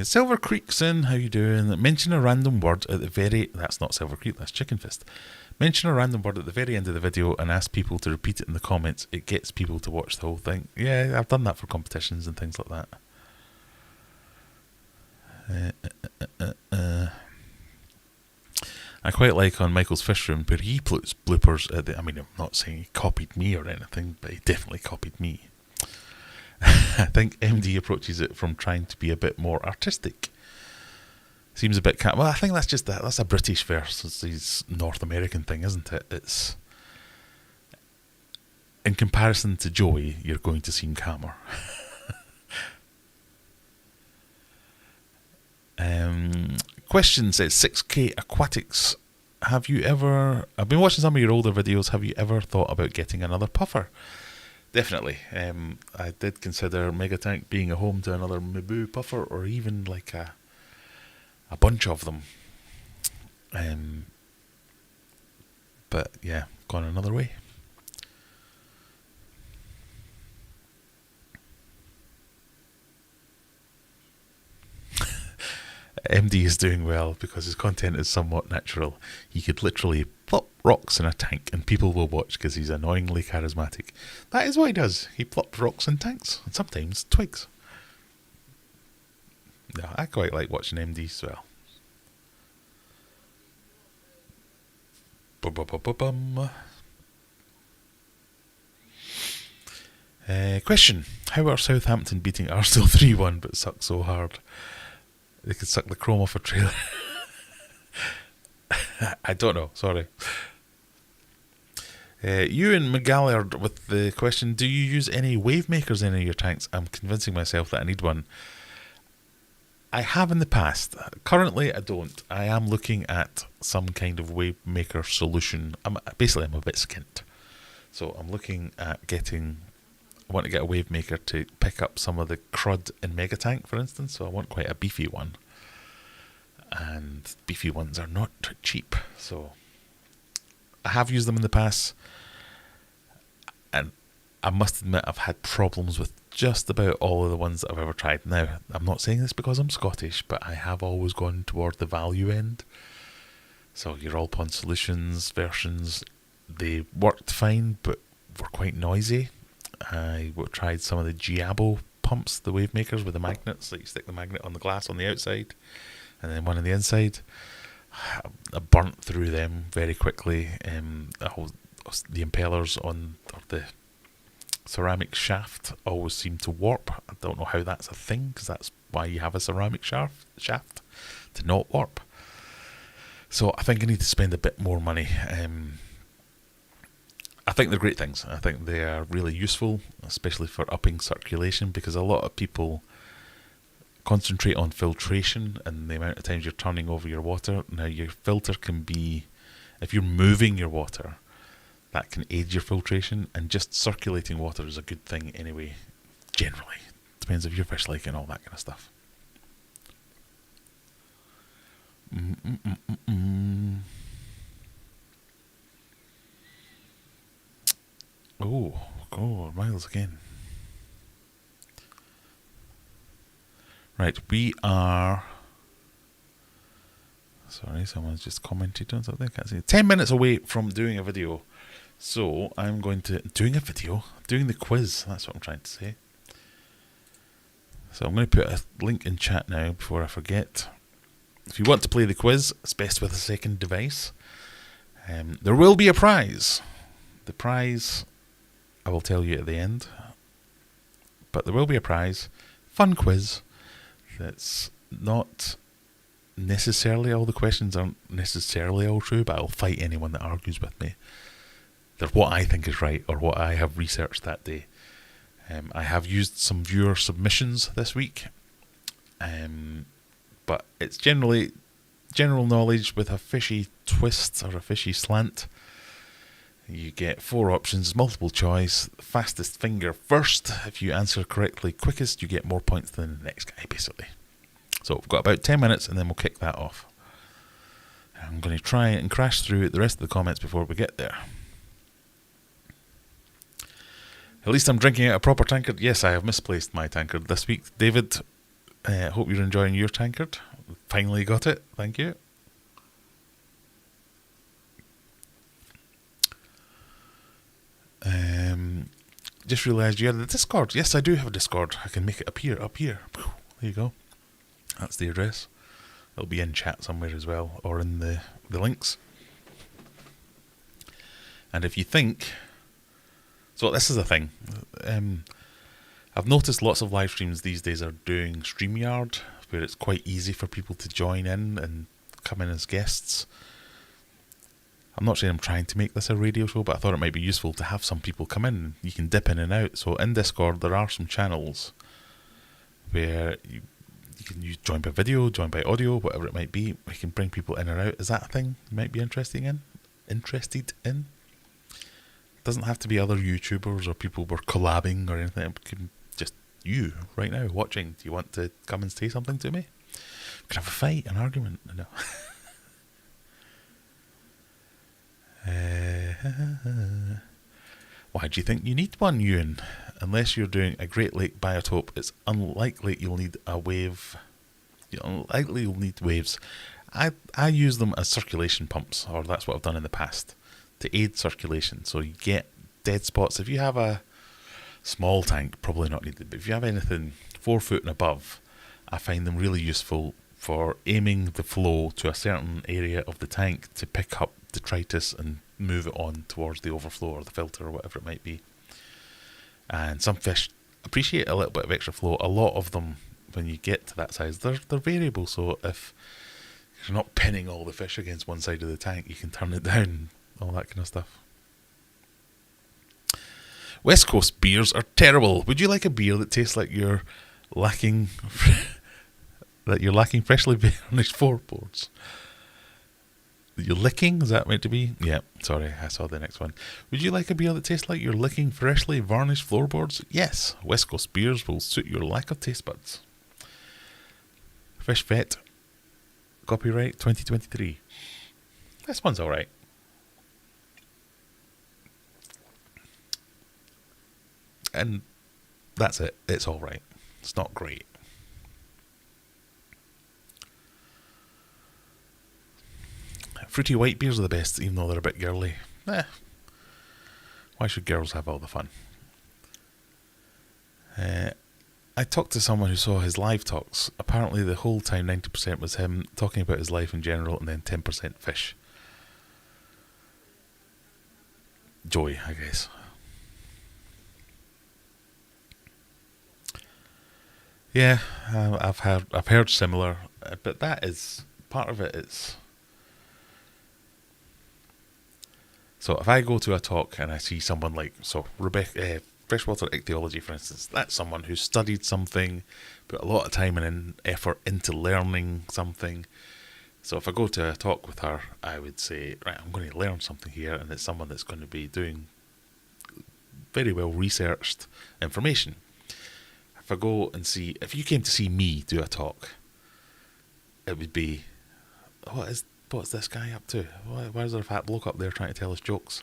Silver Creek's in, how you doing? Mention a random word at the very... That's not Silver Creek, that's Chicken Fist. Mention a random word at the very end of the video and ask people to repeat it in the comments. It gets people to watch the whole thing. Yeah, I've done that for competitions and things like that. I quite like on Michael's Fish Room where he puts bloopers at the... I mean, I'm not saying he copied me or anything, but he definitely copied me. I think MD approaches it from trying to be a bit more artistic. Seems a bit... Well, I think that's just that's a British versus North American thing, isn't it? It's... In comparison to Joey, you're going to seem calmer. Question says 6K Aquatics. Have you ever... I've been watching some of your older videos. Have you ever thought about getting another puffer? Definitely. I did consider Megatank being a home to another Mibu puffer, or even like a bunch of them. But yeah, gone another way. MD is doing well because his content is somewhat natural. He could literally plop rocks in a tank and people will watch because he's annoyingly charismatic. That is what he does. He plops rocks in tanks and sometimes twigs. Yeah, I quite like watching MD as well. Question. How are Southampton beating Arsenal 3-1 but suck so hard? They could suck the chrome off a trailer. I don't know, sorry. Ewan McGallard with the question, do you use any wave makers in any of your tanks? I'm convincing myself that I need one. I have in the past. Currently I don't. I am looking at some kind of wave maker solution. I'm a bit skint. So I'm looking at getting... I want to get a wave maker to pick up some of the crud in Megatank, for instance. So I want quite a beefy one. And beefy ones are not cheap. So I have used them in the past. And I must admit I've had problems with just about all of the ones that I've ever tried. Now, I'm not saying this because I'm Scottish, but I have always gone toward the value end. So your All Pond Solutions versions, they worked fine, but were quite noisy. I tried some of the Giabo pumps, the wave makers with the magnets, that you stick the magnet on the glass on the outside and then one on the inside. I burnt through them very quickly. The impellers on the ceramic shaft always seem to warp. I don't know how that's a thing, because that's why you have a ceramic shaft to not warp. So I think I need to spend a bit more money. I think they're great things. I think they are really useful, especially for upping circulation, because a lot of people concentrate on filtration and the amount of times you're turning over your water. Now, your filter can be, if you're moving your water, that can aid your filtration, and just circulating water is a good thing anyway, generally. Depends if your fish like it and all that kind of stuff. Oh, Miles again. Right, we are... Sorry, someone's just commented on something. I can't see. 10 minutes away from doing a video. So, I'm going to... Doing the quiz. That's what I'm trying to say. So, I'm going to put a link in chat now before I forget. If you want to play the quiz, it's best with a second device. There will be a prize. The prize... I will tell you at the end, but there will be a prize, fun quiz, that's not necessarily, all the questions aren't necessarily all true, but I'll fight anyone that argues with me. They're what I think is right, or what I have researched that day. I have used some viewer submissions this week, but it's generally general knowledge with a fishy twist or a fishy slant. You get 4 options, multiple choice, fastest finger first. If you answer correctly quickest, you get more points than the next guy, basically. So we've got about 10 minutes and then we'll kick that off. I'm going to try and crash through the rest of the comments before we get there. At least I'm drinking out a proper tankard. Yes, I have misplaced my tankard this week. David, hope you're enjoying your tankard. Finally got it. Thank you. Just realised you had the Discord. Yes, I do have a Discord. I can make it appear up here. There you go. That's the address. It'll be in chat somewhere as well, or in the links. And if you think... So this is the thing. I've noticed lots of live streams these days are doing StreamYard, where it's quite easy for people to join in and come in as guests. I'm not saying I'm trying to make this a radio show, but I thought it might be useful to have some people come in. You can dip in and out. So in Discord, there are some channels where you can join by video, join by audio, whatever it might be. We can bring people in or out. Is that a thing you might be interested in? Doesn't have to be other YouTubers or people we're collabing or anything. It can just you right now watching. Do you want to come and say something to me? We can have a fight, an argument. No. Why do you think you need one, Ewan? Unless you're doing a Great Lake biotope, it's unlikely you'll need a wave. Unlikely you'll need waves. I use them as circulation pumps, or that's what I've done in the past, to aid circulation. So you get dead spots. If you have a small tank, probably not needed, but if you have anything 4 foot and above, I find them really useful for aiming the flow to a certain area of the tank to pick up detritus and move it on towards the overflow or the filter or whatever it might be. And some fish appreciate a little bit of extra flow. A lot of them, when you get to that size, they're variable. So if you're not pinning all the fish against one side of the tank, you can turn it down, all that kind of stuff. West Coast beers are terrible. Would you like a beer that tastes like you're lacking freshly varnished floorboards? You're licking? Is that meant to be? Yeah, sorry, I saw the next one. Would you like a beer that tastes like you're licking freshly varnished floorboards? Yes, West Coast beers will suit your lack of taste buds. Fish Vet, copyright 2023. This one's alright. And that's it. It's alright. It's not great. Fruity white beers are the best, even though they're a bit girly. Why should girls have all the fun? I talked to someone who saw his live talks. Apparently the whole time 90% was him talking about his life in general, and then 10% fish. Joy, I guess. Yeah, I've heard similar, but that is part of it. It's so if I go to a talk and I see someone like Rebecca, freshwater ichthyology, for instance, that's someone who studied something, put a lot of time and effort into learning something. So if I go to a talk with her, I would say, right, I'm going to learn something here, and it's someone that's going to be doing very well researched information. If I go and see, if you came to see me do a talk, it would be, what's this guy up to? Why is there a fat bloke up there trying to tell us jokes?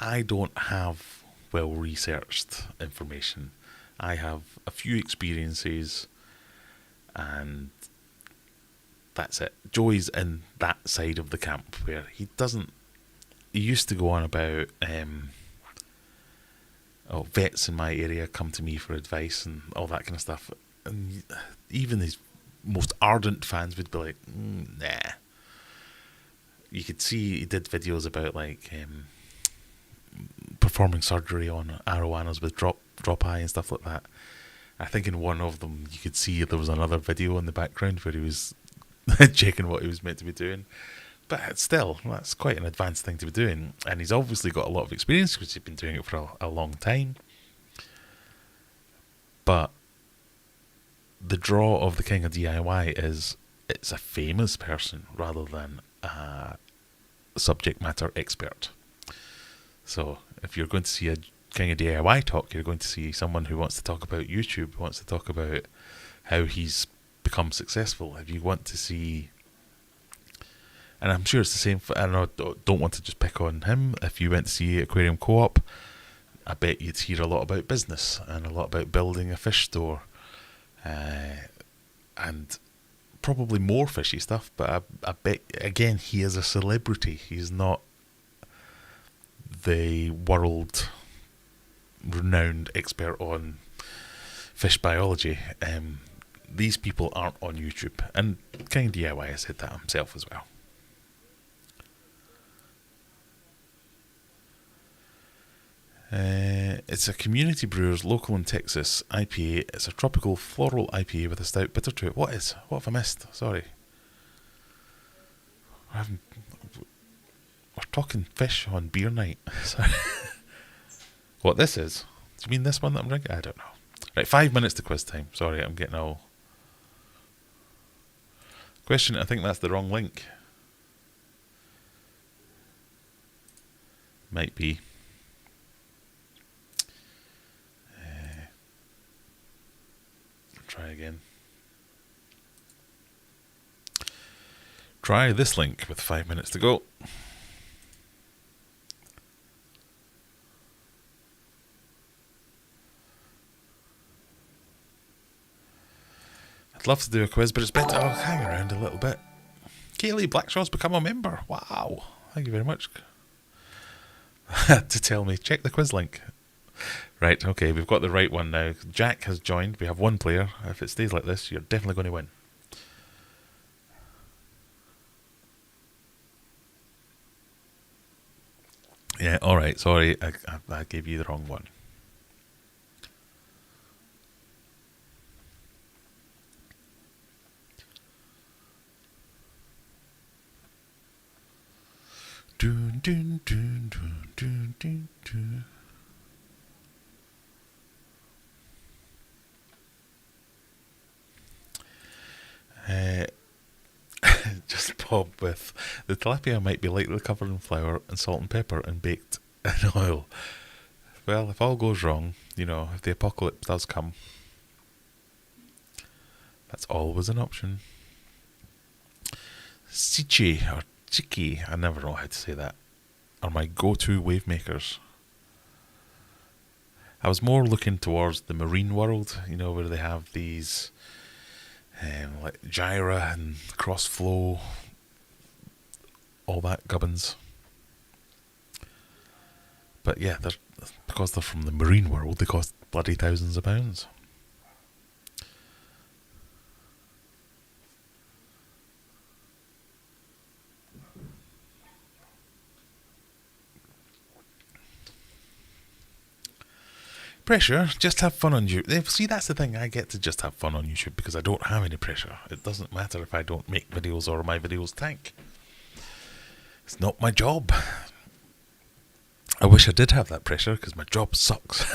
I don't have well researched information. I have a few experiences, and that's it. Joey's in that side of the camp where he used to go on about vets in my area come to me for advice and all that kind of stuff, and even his most ardent fans would be like, nah. You could see he did videos about like performing surgery on arowanas with drop eye and stuff like that. I think in one of them you could see there was another video in the background where he was checking what he was meant to be doing. But still, that's quite an advanced thing to be doing. And he's obviously got a lot of experience because he's been doing it for a long time. But the draw of the king of DIY is it's a famous person rather than a subject matter expert. So if you're going to see a king of DIY talk, you're going to see someone who wants to talk about YouTube, wants to talk about how he's become successful. If you want to see... And I'm sure it's the same. I don't want to just pick on him. If you went to see Aquarium Co-op, I bet you'd hear a lot about business and a lot about building a fish store, and probably more fishy stuff. But I bet again he is a celebrity. He's not the world renowned expert on fish biology. These people aren't on YouTube. And kind of DIY, I said that himself as well. It's a Community Brewers local in Texas IPA. It's a tropical floral IPA with a stout bitter to it. What have I missed? Sorry. We're talking fish on beer night. Sorry. What this is? Do you mean this one that I'm drinking? I don't know. Right, 5 minutes to quiz time. Sorry, I'm getting all... Question, I think that's the wrong link. Might be. Try again. Try this link with 5 minutes to go. I'd love to do a quiz, but it's better I'll hang around a little bit. Kaylee Blackshaw's become a member. Wow. Thank you very much. To tell me, check the quiz link. Right, okay, we've got the right one now. Jack has joined. We have one player. If it stays like this, you're definitely going to win. Yeah, alright, sorry, I gave you the wrong one. Dun, dun, dun, dun, dun, dun, dun. Just Bob with the tilapia might be lightly covered in flour and salt and pepper and baked in oil. Well, if all goes wrong, if the apocalypse does come, that's always an option. Sichi or Chiki, I never know how to say that, are my go-to wave makers. I was more looking towards the marine world, where they have these like gyra and cross flow, all that gubbins. But yeah, because they're from the marine world, they cost bloody thousands of pounds. Pressure, just have fun on YouTube. See, that's the thing, I get to just have fun on YouTube because I don't have any pressure. It doesn't matter if I don't make videos or my videos tank. It's not my job. I wish I did have that pressure because my job sucks.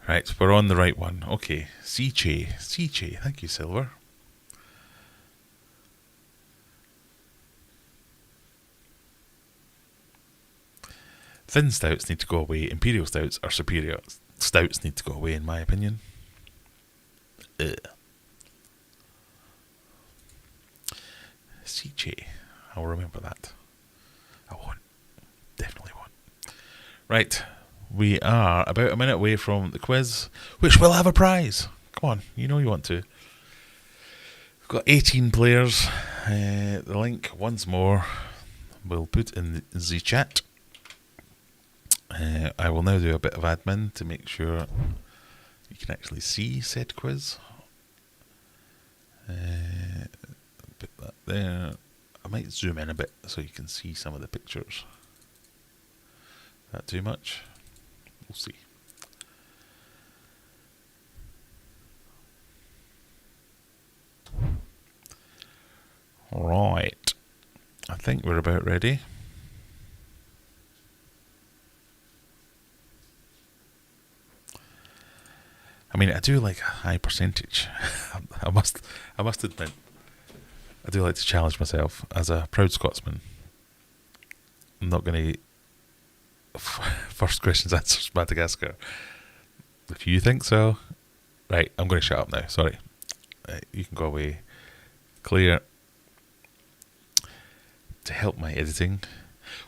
Right, we're on the right one. Okay, Siche, thank you, Silver. Thin stouts need to go away. Imperial stouts are superior. Stouts need to go away, in my opinion. Siche. I'll remember that. I won't. Definitely won't. Right. We are about a minute away from the quiz, which will have a prize. Come on. You know you want to. We've got 18 players. The link, once more, we'll put in the chat. I will now do a bit of admin to make sure you can actually see said quiz. Put that there. I might zoom in a bit so you can see some of the pictures. That too much? We'll see. Right. I think we're about ready. I mean, I do like a high percentage. I must admit, I do like to challenge myself as a proud Scotsman. I'm not going to first questions answers Madagascar. If you think so, right? I'm going to shut up now. Sorry, you can go away. Clear. To help my editing.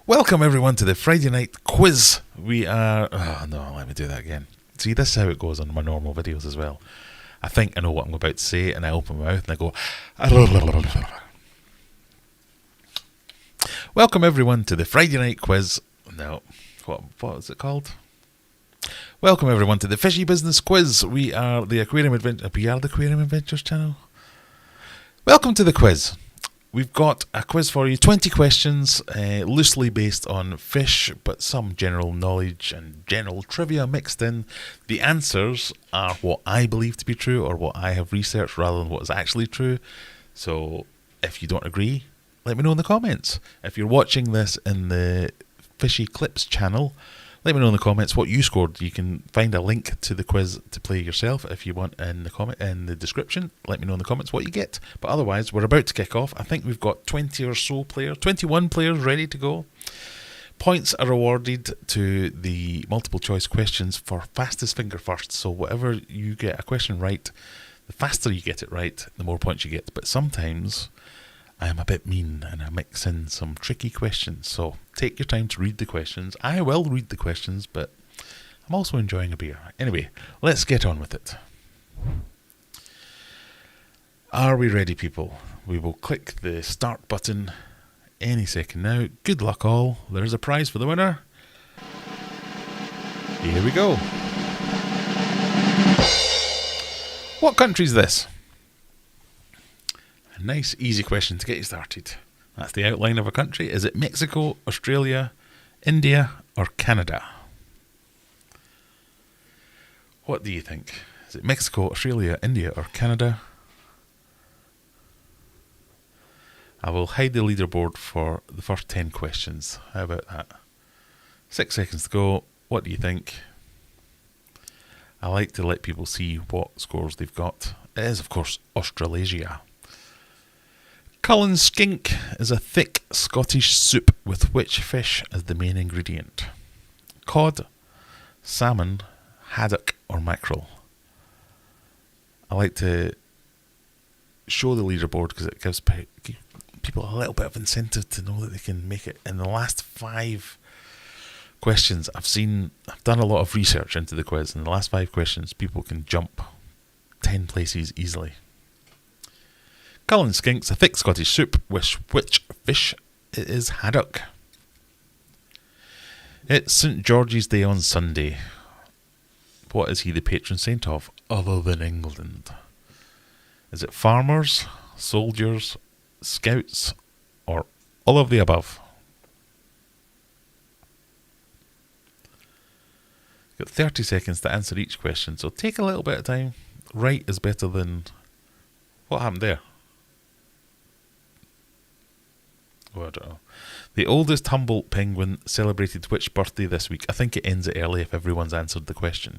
Welcome everyone to the Friday night quiz. We are. Oh no, let me do that again. See, this is how it goes on my normal videos as well. I think I know what I'm about to say, and I open my mouth and I go, Welcome everyone to the Friday night quiz. No, what is it called? Welcome everyone to the Fishy Business Quiz. We are the Aquarium Adventures channel. Welcome to the quiz. We've got a quiz for you, 20 questions, loosely based on fish, but some general knowledge and general trivia mixed in. The answers are what I believe to be true or what I have researched rather than what is actually true. So if you don't agree, let me know in the comments. If you're watching this in the Fishy Clips channel, let me know in the comments what you scored. You can find a link to the quiz to play yourself if you want in the description. Let me know in the comments what you get. But otherwise, we're about to kick off. I think we've got 20 or so players, 21 players ready to go. Points are awarded to the multiple choice questions for fastest finger first. So whatever you get a question right, the faster you get it right, the more points you get. But sometimes I am a bit mean and I mix in some tricky questions, so take your time to read the questions. I will read the questions, but I'm also enjoying a beer. Anyway, let's get on with it. Are we ready, people? We will click the start button any second now. Good luck all. There's a prize for the winner. Here we go. What country is this? Nice, easy question to get you started. That's the outline of a country. Is it Mexico, Australia, India, or Canada? What do you think? Is it Mexico, Australia, India, or Canada? I will hide the leaderboard for the first 10 questions. How about that? 6 seconds to go. What do you think? I like to let people see what scores they've got. It is, of course, Australasia. Cullen skink is a thick Scottish soup with which fish as the main ingredient? Cod, salmon, haddock or mackerel? I like to show the leaderboard because it gives people a little bit of incentive to know that they can make it. In the last 5 questions, I've done a lot of research into the quiz. In the last 5 questions, people can jump 10 places easily. Cullen skink's a thick Scottish soup with which fish it is haddock. It's St George's Day on Sunday. What is he the patron saint of other than England? Is it farmers, soldiers, scouts, or all of the above? You've got 30 seconds to answer each question, so take a little bit of time. Right is better than... What happened there? Oh, I don't know. The oldest Humboldt penguin celebrated which birthday this week? I think it ends it early if everyone's answered the question.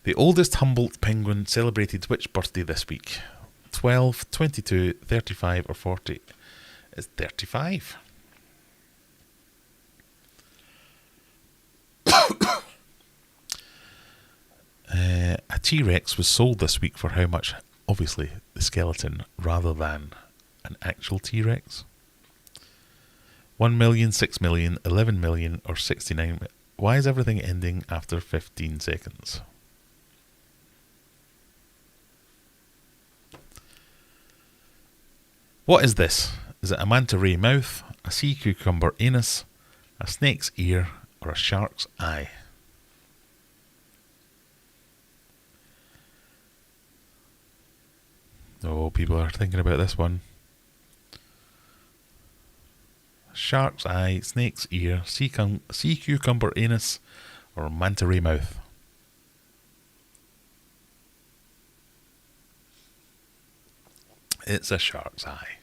The oldest Humboldt penguin celebrated which birthday this week? 12, 22, 35 or 40? It's 35. A T-Rex was sold this week for how much? Obviously, the skeleton rather than an actual T-Rex. 1 million, 6 million, 11 million or 69. Why is everything ending after 15 seconds? What is this? Is it a manta ray mouth, a sea cucumber anus, a snake's ear or a shark's eye? Oh, people are thinking about this one. Shark's eye, snake's ear, sea cucumber anus, or manta ray mouth. It's a shark's eye.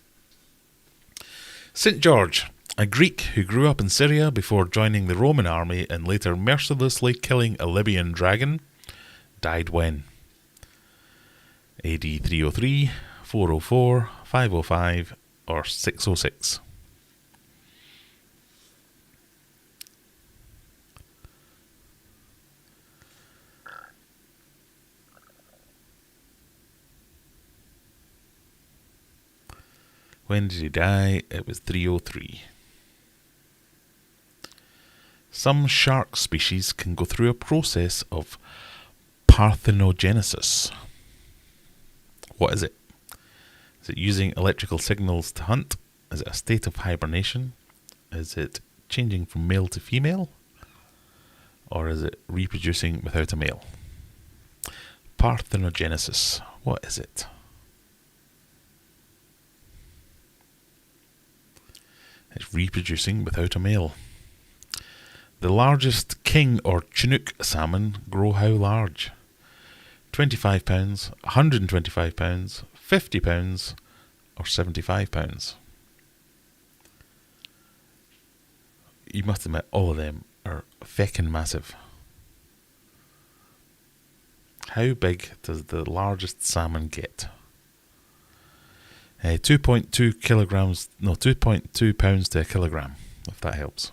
St George, a Greek who grew up in Syria before joining the Roman army and later mercilessly killing a Libyan dragon, died when? AD 303, 404, 505, or 606? When did he die? It was 303. Some shark species can go through a process of parthenogenesis. What is it? Is it using electrical signals to hunt, Is it a state of hibernation? Is it changing from male to female? Or is it reproducing without a male? Parthenogenesis. What is it? It's reproducing without a male. The largest king or chinook salmon grow how large? 25 pounds, 125 pounds, 50 pounds, or 75 pounds? You must admit, all of them are feckin' massive. How big does the largest salmon get? 2.2 kilograms, no, 2.2 pounds to a kilogram, if that helps.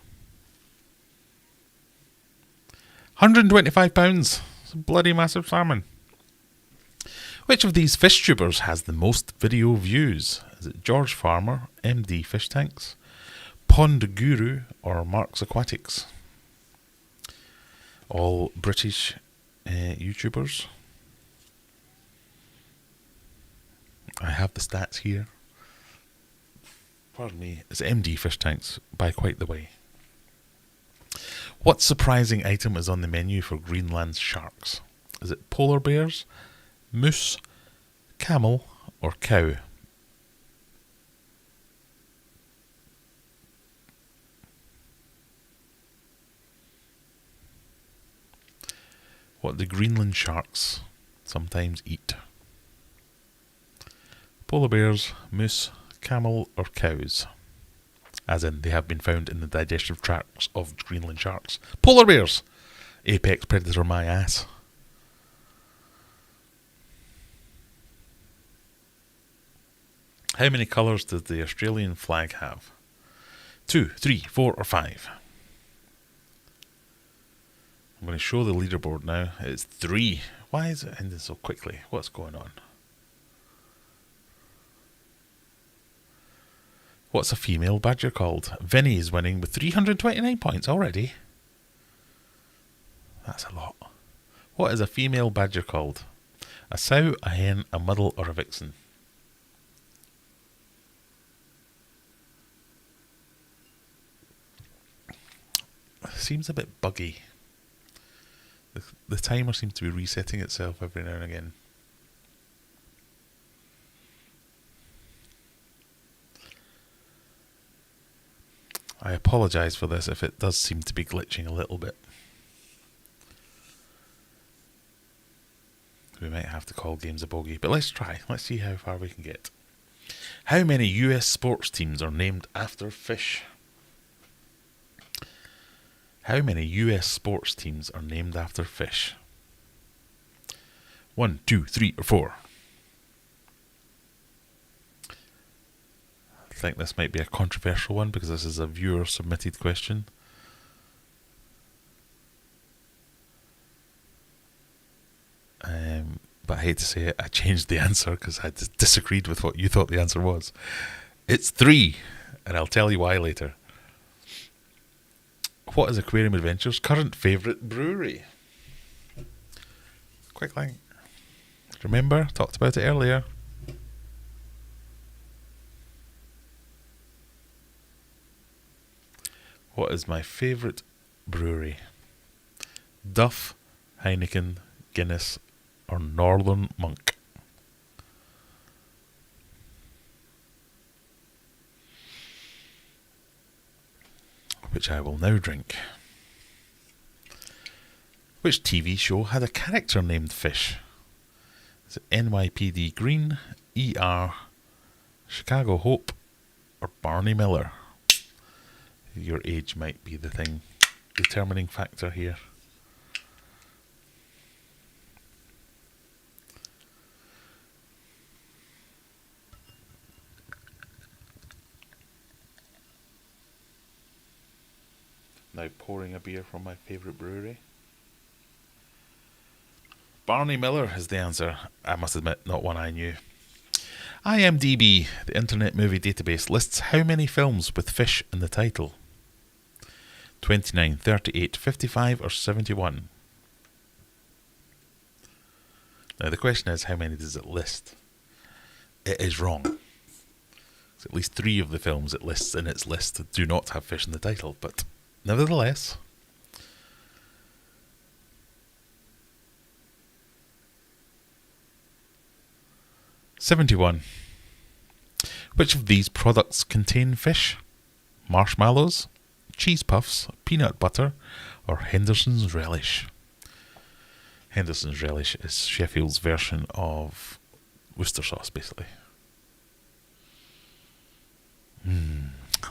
125 pounds. It's a bloody massive salmon. Which of these fish tubers has the most video views? Is it George Farmer, MD Fish Tanks, Pond Guru, or Mark's Aquatics? All British YouTubers. I have the stats here. Pardon me, it's MD Fish Tanks, by quite the way. What surprising item is on the menu for Greenland's sharks? Is it polar bears, moose, camel, or cow? What do Greenland sharks sometimes eat? Polar bears, moose, camel, or cows? As in, they have been found in the digestive tracts of Greenland sharks. Polar bears! Apex predator my ass. How many colours does the Australian flag have? 2, 3, 4, or 5? I'm going to show the leaderboard now. It's 3. Why is it ending so quickly? What's going on? What's a female badger called? Vinny is winning with 329 points already. That's a lot. What is a female badger called? A sow, a hen, a muddle, or a vixen? Seems a bit buggy. The timer seems to be resetting itself every now and again. I apologise for this if it does seem to be glitching a little bit. We might have to call games a bogey, but let's try. Let's see how far we can get. How many US sports teams are named after fish? How many US sports teams are named after fish? 1, 2, 3, or 4? I think this might be a controversial one because this is a viewer submitted question. But I hate to say it, I changed the answer because I disagreed with what you thought the answer was. It's 3, and I'll tell you why later. What is Aquarium Adventures' current favourite brewery? Quick thing. Remember, talked about it earlier. What is my favourite brewery? Duff, Heineken, Guinness, or Northern Monk? Which I will now drink. Which TV show had a character named Fish? Is it NYPD Green, ER, Chicago Hope, or Barney Miller? Your age might be the thing determining factor here. Now pouring a beer from my favourite brewery. Barney Miller is the answer. I must admit, not one I knew. IMDb, the Internet Movie Database, lists how many films with fish in the title? 29, 38, 55, or 71? Now the question is, how many does it list? It is wrong. At least 3 of the films it lists in its list do not have fish in the title, but nevertheless. '71. Which of these products contain fish? Marshmallows, cheese puffs, peanut butter, or Henderson's relish? Henderson's relish is Sheffield's version of Worcester sauce, basically.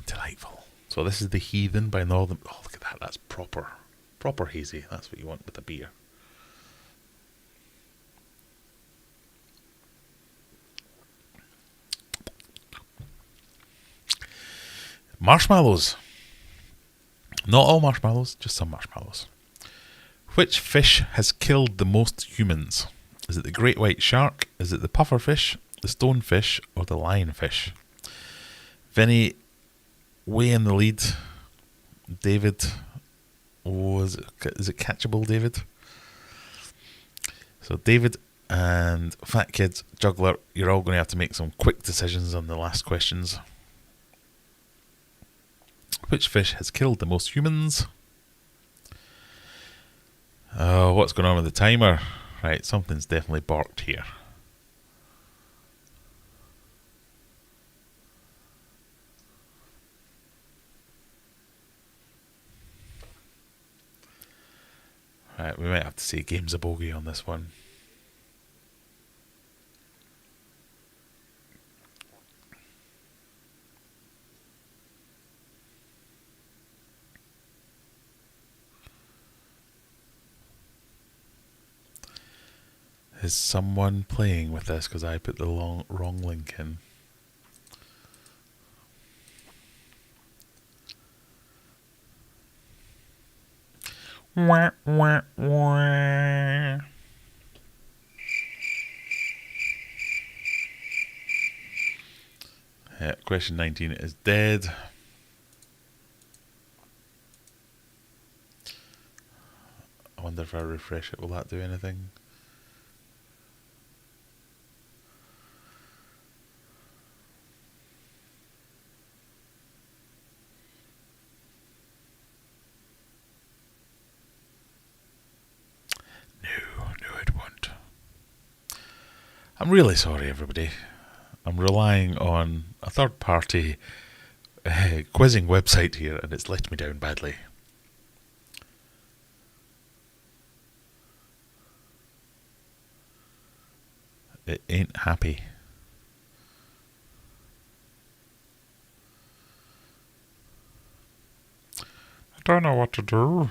Delightful. So this is The Heathen by Northern... Oh, look at that. That's proper hazy. That's what you want with a beer. Marshmallows. Not all marshmallows, just some marshmallows. Which fish has killed the most humans? Is it the great white shark? Is it the pufferfish, the stonefish, or the lionfish? Vinny, way in the lead. David, is it catchable, David? So David and Fat Kid, Juggler, you're all going to have to make some quick decisions on the last questions. Which fish has killed the most humans? Oh, what's going on with the timer? Right, something's definitely barked here. Right, we might have to say game's a bogey on this one. Is someone playing with this because I put the wrong link in? Wah, wah, wah. Question 19 is dead. I wonder if I refresh it, will that do anything? No, it won't. I'm really sorry, everybody. I'm relying on a third-party quizzing website here, and it's let me down badly. It ain't happy. I don't know what to do.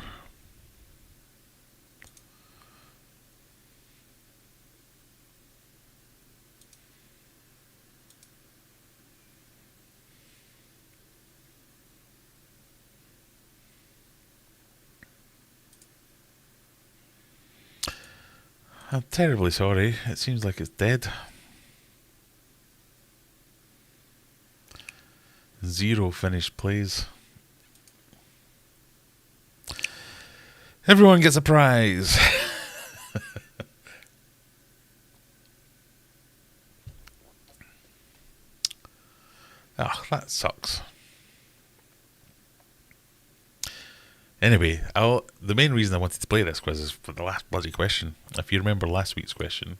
I'm terribly sorry. It seems like it's dead. 0 finished plays. Everyone gets a prize. Oh, that sucks. Anyway, the main reason I wanted to play this quiz is for the last bloody question. If you remember last week's question.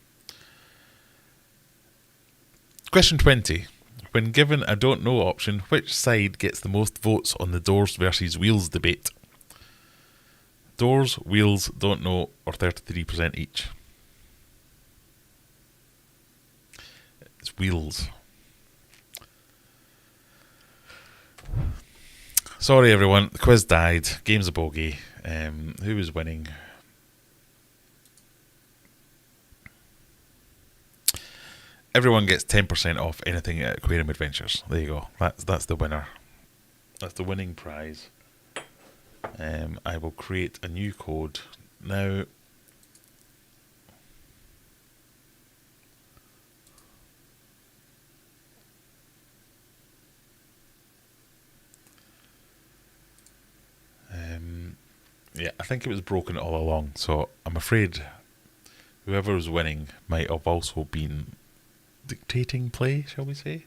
Question 20. When given a don't know option, which side gets the most votes on the Doors versus Wheels debate? Doors, Wheels, don't know, or 33% each? It's Wheels. Sorry everyone, the quiz died. Game's a bogey. Who was winning? Everyone gets 10% off anything at Aquarium Adventures. There you go. That's the winner. That's the winning prize. I will create a new code now. Yeah, I think it was broken all along, so I'm afraid whoever was winning might have also been dictating play, shall we say?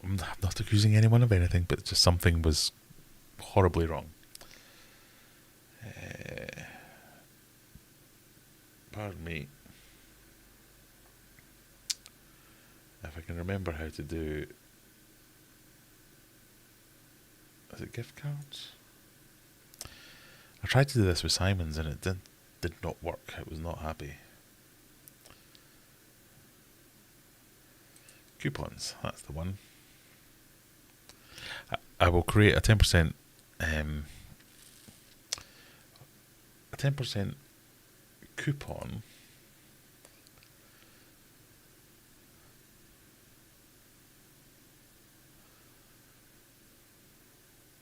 I'm not accusing anyone of anything, but just something was horribly wrong. Pardon me. If I can remember how to do... Is it gift cards? I tried to do this with Simon's and it did not work. It was not happy. Coupons, that's the one. I will create a 10% coupon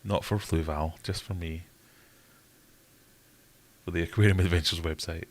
not for Fluval, just for me, for the Aquarium Adventures website.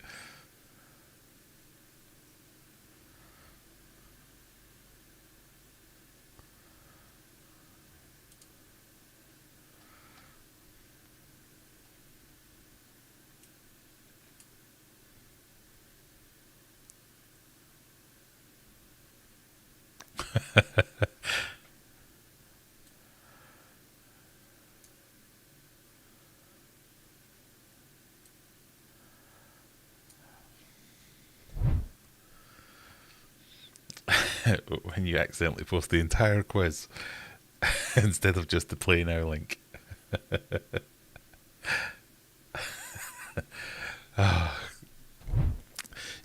When you accidentally post the entire quiz instead of just the play now link.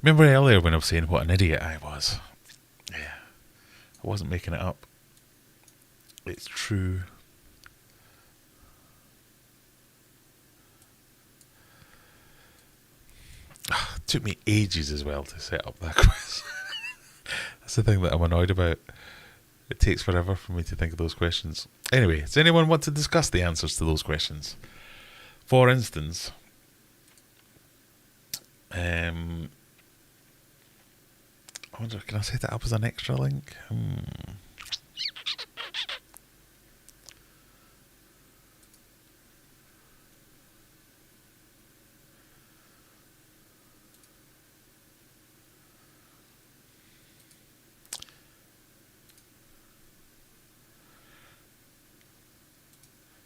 Remember earlier when I was saying what an idiot I was? Yeah, I wasn't making it up. It's true. It took me ages as well to set up that quiz. That's the thing that I'm annoyed about. It takes forever for me to think of those questions. Anyway, does anyone want to discuss the answers to those questions? For instance, I wonder, can I set that up as an extra link?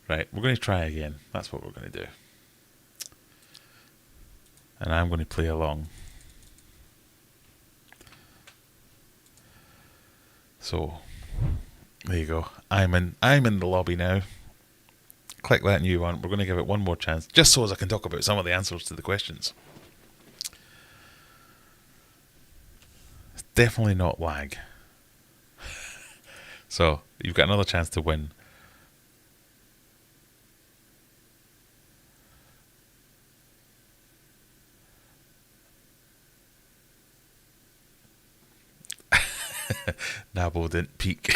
Right, we're going to try again. That's what we're going to do. And I'm going to play along. So, there you go. I'm in the lobby now. Click that new one. We're going to give it one more chance, just so as I can talk about some of the answers to the questions. It's definitely not lag. So, you've got another chance to win. Nabo didn't peak.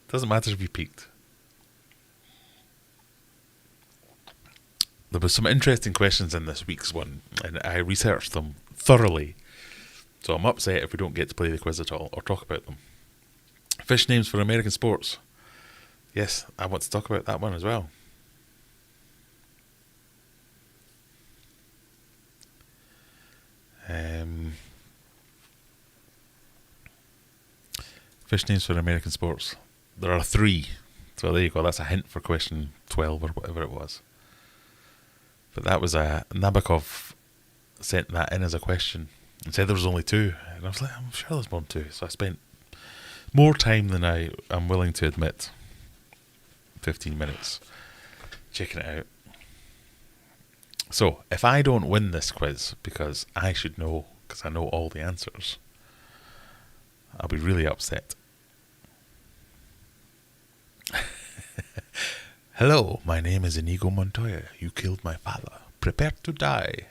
Doesn't matter if you peaked. There was some interesting questions in this week's one, and I researched them thoroughly. So I'm upset if we don't get to play the quiz at all, or talk about them. Fish names for American sports. Yes, I want to talk about that one as well. Fish names for American sports. There are 3. So there you go. That's a hint for question 12 or whatever it was. But that was Nabokov sent that in as a question and said there was only 2. And I was like, I'm sure there's more than 2. So I spent more time than I'm willing to admit. 15 minutes checking it out. So if I don't win this quiz, because I should know, because I know all the answers, I'll be really upset. Hello, my name is Inigo Montoya. You killed my father. Prepare to die.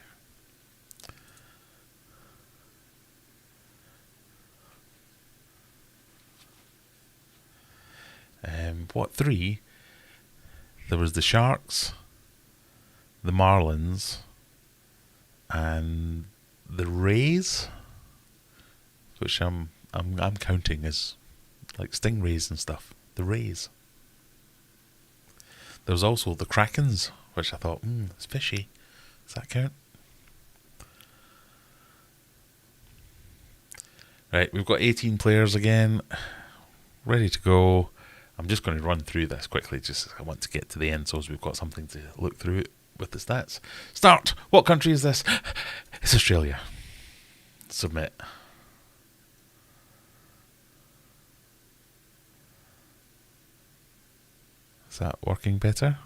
What 3? There was the Sharks, the Marlins, and the Rays, which I'm counting as like stingrays and stuff. The Rays. There was also the Krakens, which I thought, it's fishy. Does that count? Right, we've got 18 players again. ready to go. I'm just going to run through this quickly, just I want to get to the end so as we've got something to look through with the stats. Start! What country is this? It's Australia. Submit. Is that working better?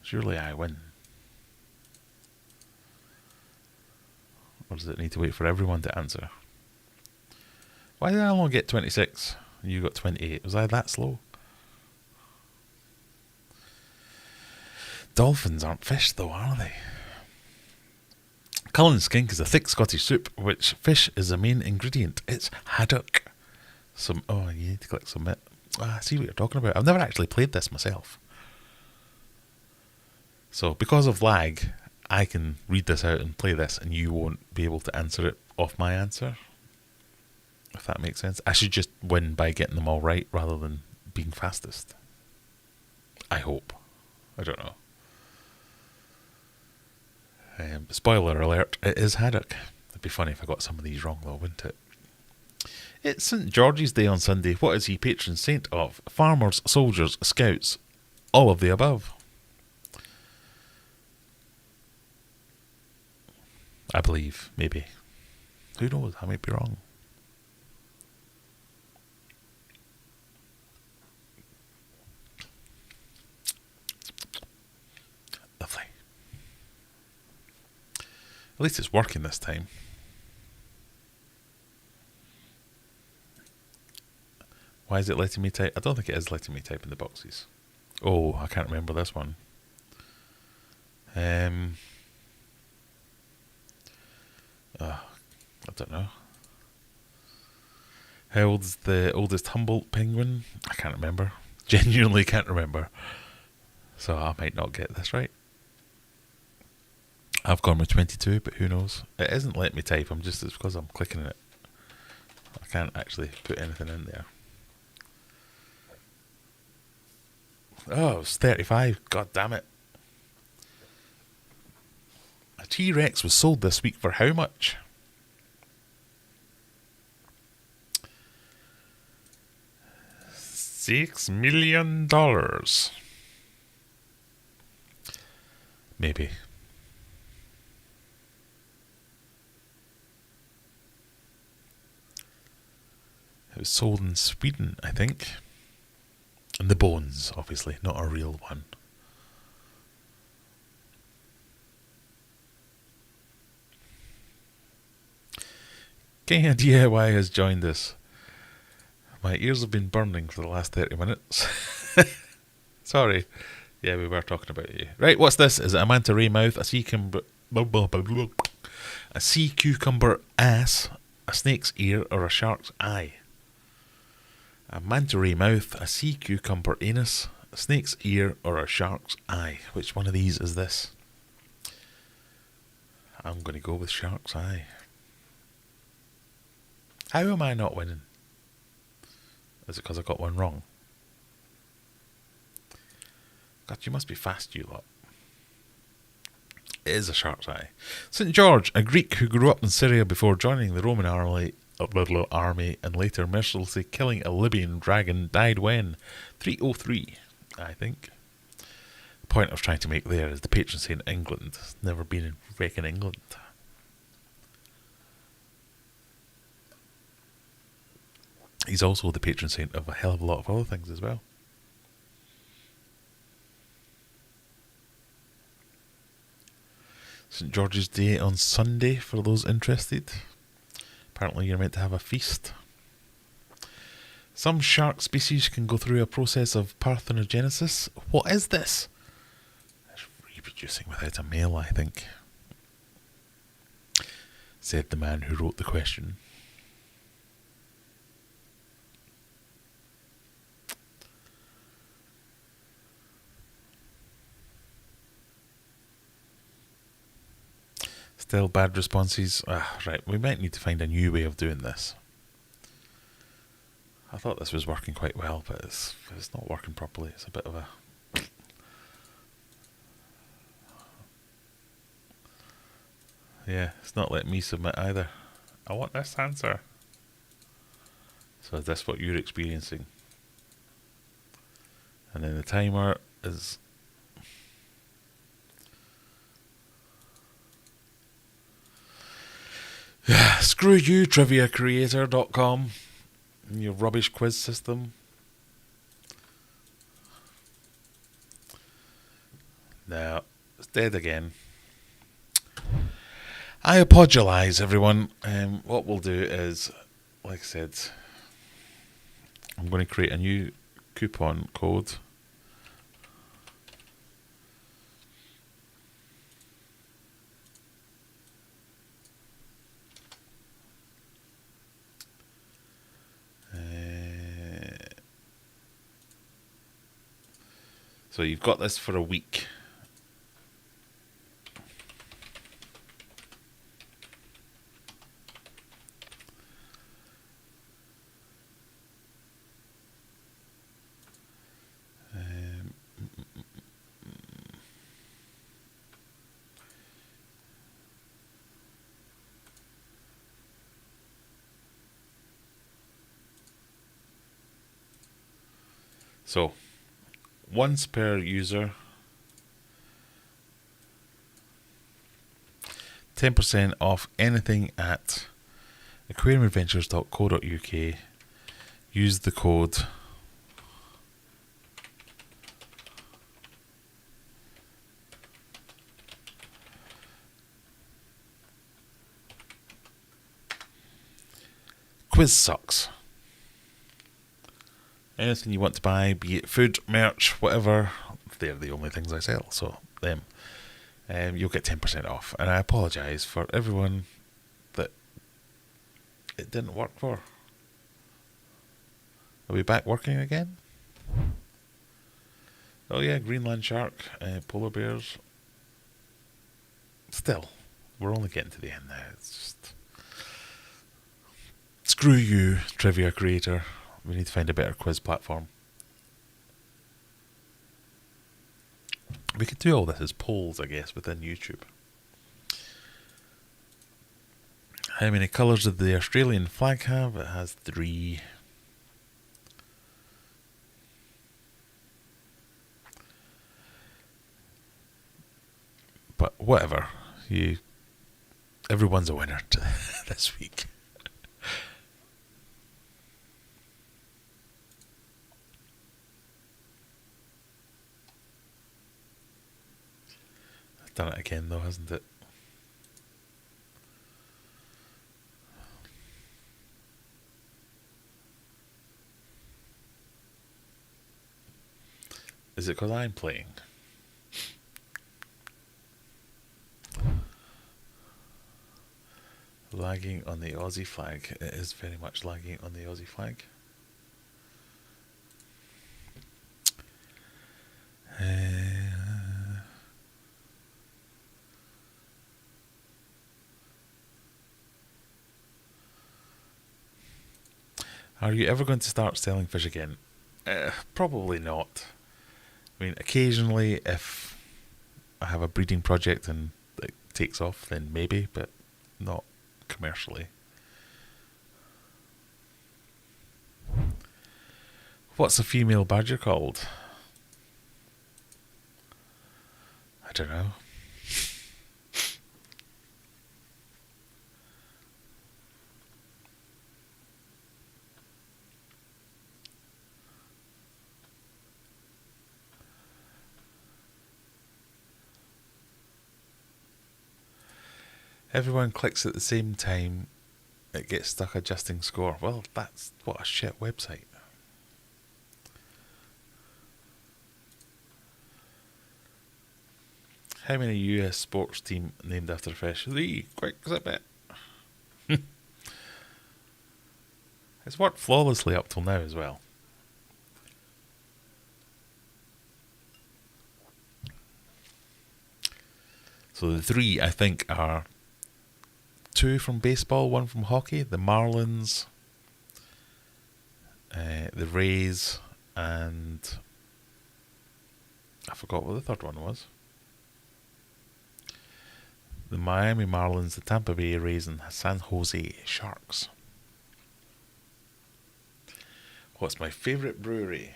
Surely I win. Or does it need to wait for everyone to answer? Why did I only get 26 and you got 28? Was I that slow? Dolphins aren't fish though, are they? Cullen skink is a thick Scottish soup, which fish is the main ingredient. It's haddock. You need to click submit. I see what you're talking about. I've never actually played this myself. So because of lag, I can read this out and play this and you won't be able to answer it off my answer. If that makes sense. I should just win by getting them all right rather than being fastest. I hope. I don't know. Spoiler alert, it is haddock. It'd be funny if I got some of these wrong though, wouldn't it? It's St. George's Day on Sunday. What is he patron saint of? Farmers, soldiers, scouts, all of the above. I believe, maybe. Who knows, I might be wrong. Lovely. At least it's working this time. Why is it letting me type? I don't think it is letting me type in the boxes. Oh, I can't remember this one. I don't know. How old's the oldest Humboldt penguin? I can't remember. Genuinely can't remember. So I might not get this right. I've gone with 22, but who knows? It isn't letting me type. It's because I'm clicking it. I can't actually put anything in there. Oh, it's 35. God damn it. A T-Rex was sold this week for how much? $6 million. Maybe. It was sold in Sweden, I think. And the bones, obviously, not a real one. Kenya DIY has joined us. My ears have been burning for the last 30 minutes. Sorry. Yeah, we were talking about you. Right, what's this? Is it a manta ray mouth, a sea cucumber ass, a snake's ear, or a shark's eye? A manta ray mouth, a sea cucumber anus, a snake's ear, or a shark's eye. Which one of these is this? I'm going to go with shark's eye. How am I not winning? Is it because I got one wrong? God, you must be fast, you lot. It is a shark's eye. St. George, a Greek who grew up in Syria before joining the Roman army and later mercilessly killing a Libyan dragon, died when? 303, I think. The point I was trying to make there is the patron saint of England. Never been in freaking England. He's also the patron saint of a hell of a lot of other things as well. St. George's Day on Sunday for those interested. Apparently you're meant to have a feast. Some shark species can go through a process of parthenogenesis. What is this? It's reproducing without a male, I think. Said the man who wrote the question. Still bad responses. Right, we might need to find a new way of doing this. I thought this was working quite well, but it's not working properly. It's a bit of a... Yeah, it's not letting me submit either. I want this answer. So is this what you're experiencing? And then the timer is... Screw you, triviacreator.com. Your rubbish quiz system. No, it's dead again. I apologise, everyone. What we'll do is, like I said, I'm going to create a new coupon code. So you've got this for a week. So, once per user, 10% off anything at aquariumadventures.co.uk. Use the code Quiz Sucks. Anything you want to buy, be it food, merch, whatever, they're the only things I sell, so them. You'll get 10% off. And I apologise for everyone that it didn't work for. Are we back working again? Oh yeah, Greenland shark, polar bears. Still, we're only getting to the end now. It's just... Screw you, Trivia Creator. We need to find a better quiz platform. We could do all this as polls, I guess, within YouTube. How many colours did the Australian flag have? It has 3. But whatever. Everyone's a winner this week. Done it again though, hasn't it? Is it because I'm playing? Lagging on the Aussie flag. It is very much lagging on the Aussie flag. Are you ever going to start selling fish again? Probably not. I mean, occasionally if I have a breeding project and it takes off, then maybe, but not commercially. What's a female badger called? I don't know. Everyone clicks at the same time, it gets stuck adjusting score. Well, that's what a shit website. How many US sports team named after fish? The quick zip it. It's worked flawlessly up till now as well. So the 3 I think are 2 from baseball, 1 from hockey. The Marlins, the Rays, and I forgot what the third one was. the Miami Marlins, the Tampa Bay Rays, and the San Jose Sharks. What's my favourite brewery?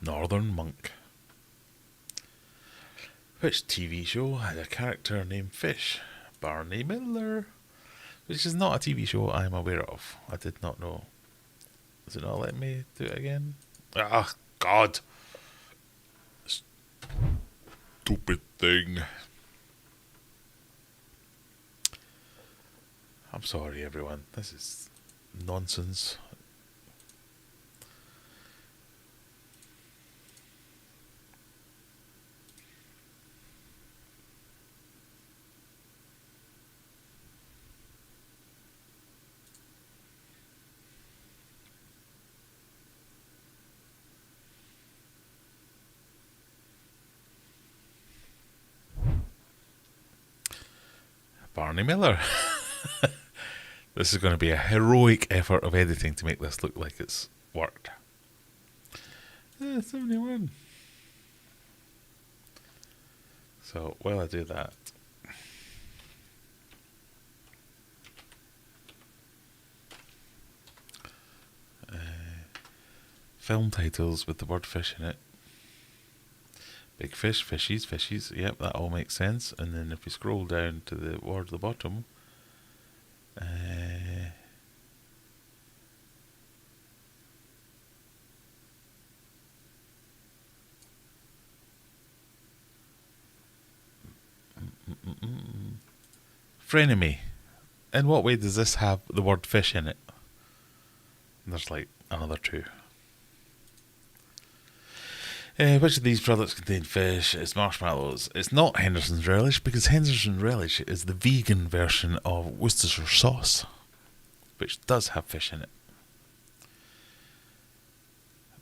Northern Monk. Which TV show had a character named Fish? Barney Miller. Which is not a TV show I am aware of. I did not know. Does it not let me do it again? Ah, God. Stupid thing. I'm sorry, everyone. This is nonsense. Barney Miller. This is going to be a heroic effort of editing to make this look like it's worked. 71. So, while I do that, film titles with the word fish in it. Big fish, fishies, fishies. Yep, that all makes sense. And then if we scroll down to the word at the bottom, frenemy. In what way does this have the word fish in it? And there's like another two. Which of these products contain fish? It's marshmallows. It's not Henderson's Relish, because Henderson's Relish is the vegan version of Worcestershire sauce, which does have fish in it.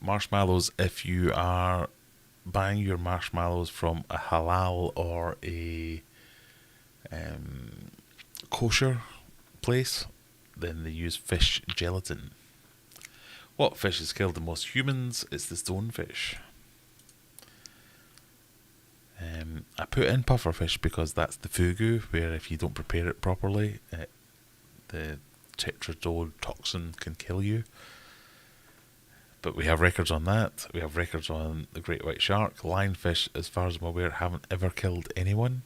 Marshmallows, if you are buying your marshmallows from a halal or a kosher place, then they use fish gelatin. What fish has killed the most humans? It's the stonefish. I put in pufferfish because that's the fugu, where if you don't prepare it properly, the tetrazole toxin can kill you. But we have records on that. We have records on the great white shark. Lionfish, as far as I'm aware, haven't ever killed anyone.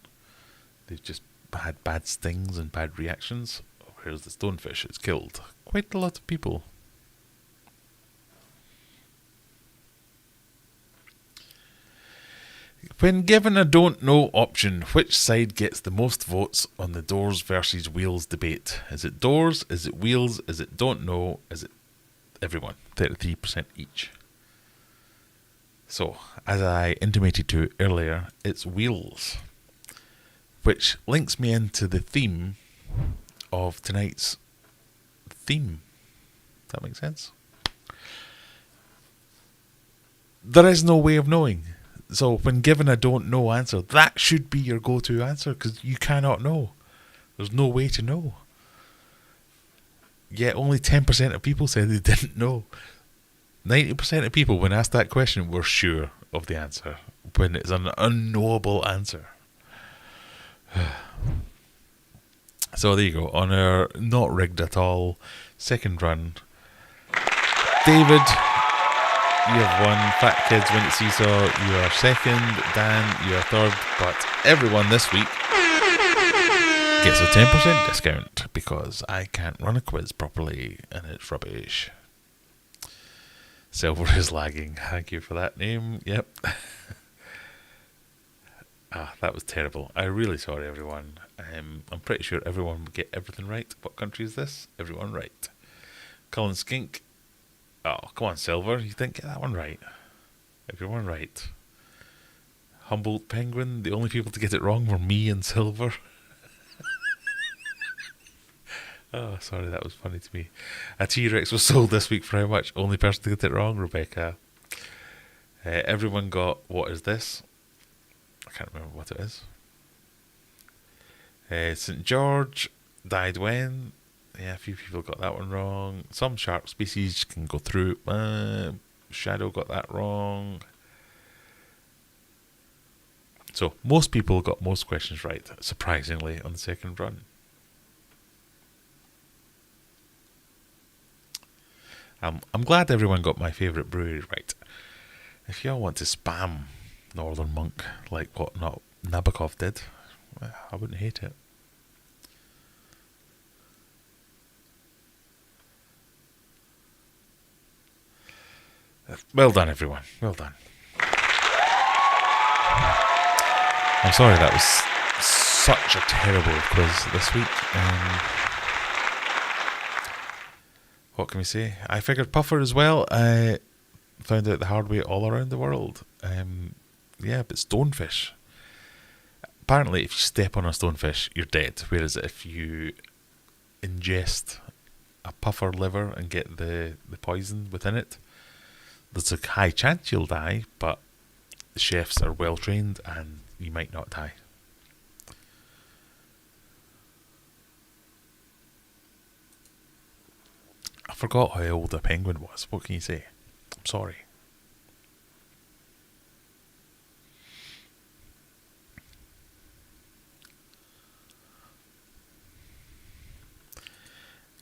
They've just had bad stings and bad reactions. Whereas the stonefish has killed quite a lot of people. When given a don't know option, which side gets the most votes on the doors versus wheels debate? Is it doors? Is it wheels? Is it don't know? Is it everyone? 33% each. So, as I intimated to earlier, it's wheels. Which links me into the theme of tonight's theme. Does that make sense? There is no way of knowing. So when given a don't know answer, that should be your go-to answer, because you cannot know. There's no way to know. Yet only 10% of people said they didn't know. 90% of people, when asked that question, were sure of the answer, when it's an unknowable answer. So there you go. On our not rigged at all second run, David, you have won. Fat Kids win at Seesaw, you are second. Dan, you are third. But everyone this week gets a 10% discount because I can't run a quiz properly and it's rubbish. Silver is lagging. Thank you for that name. Yep. That was terrible. I'm really sorry, everyone. I'm pretty sure everyone would get everything right. What country is this? Everyone right. Cullen Skink. Oh, come on, Silver. You didn't get that one right. Everyone right. Humboldt Penguin. The only people to get it wrong were me and Silver. Oh, sorry, that was funny to me. A T-Rex was sold this week for how much? Only person to get it wrong, Rebecca. Everyone got, what is this? I can't remember what it is. St. George died when? Yeah, a few people got that one wrong. Some shark species can go through. Shadow got that wrong. So, most people got most questions right, surprisingly, on the second run. I'm glad everyone got my favourite brewery right. If y'all want to spam Northern Monk like what Nabokov did, I wouldn't hate it. Well done, everyone. Well done. I'm sorry that was such a terrible quiz this week. What can we say? I figured puffer as well. I found out the hard way all around the world. Yeah, but stonefish. Apparently, if you step on a stonefish, you're dead. Whereas if you ingest a puffer liver and get the poison within it, there's a high chance you'll die, but the chefs are well trained and you might not die. I forgot how old a penguin was. What can you say? I'm sorry.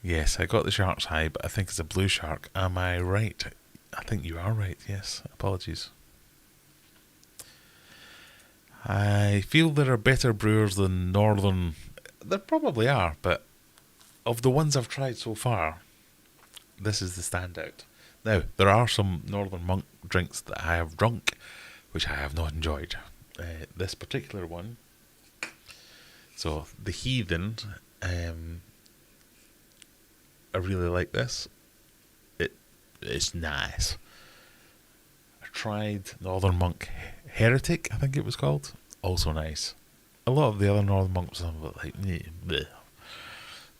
Yes, I got the shark's eye, but I think it's a blue shark. Am I right? I think you are right, yes. Apologies. I feel there are better brewers than Northern. There probably are, but of the ones I've tried so far, this is the standout. Now, there are some Northern Monk drinks that I have drunk, which I have not enjoyed. This particular one, so the Heathen, I really like this. It's nice. I tried Northern Monk Heretic, I think it was called. Also nice. A lot of the other Northern Monks are like, bleh.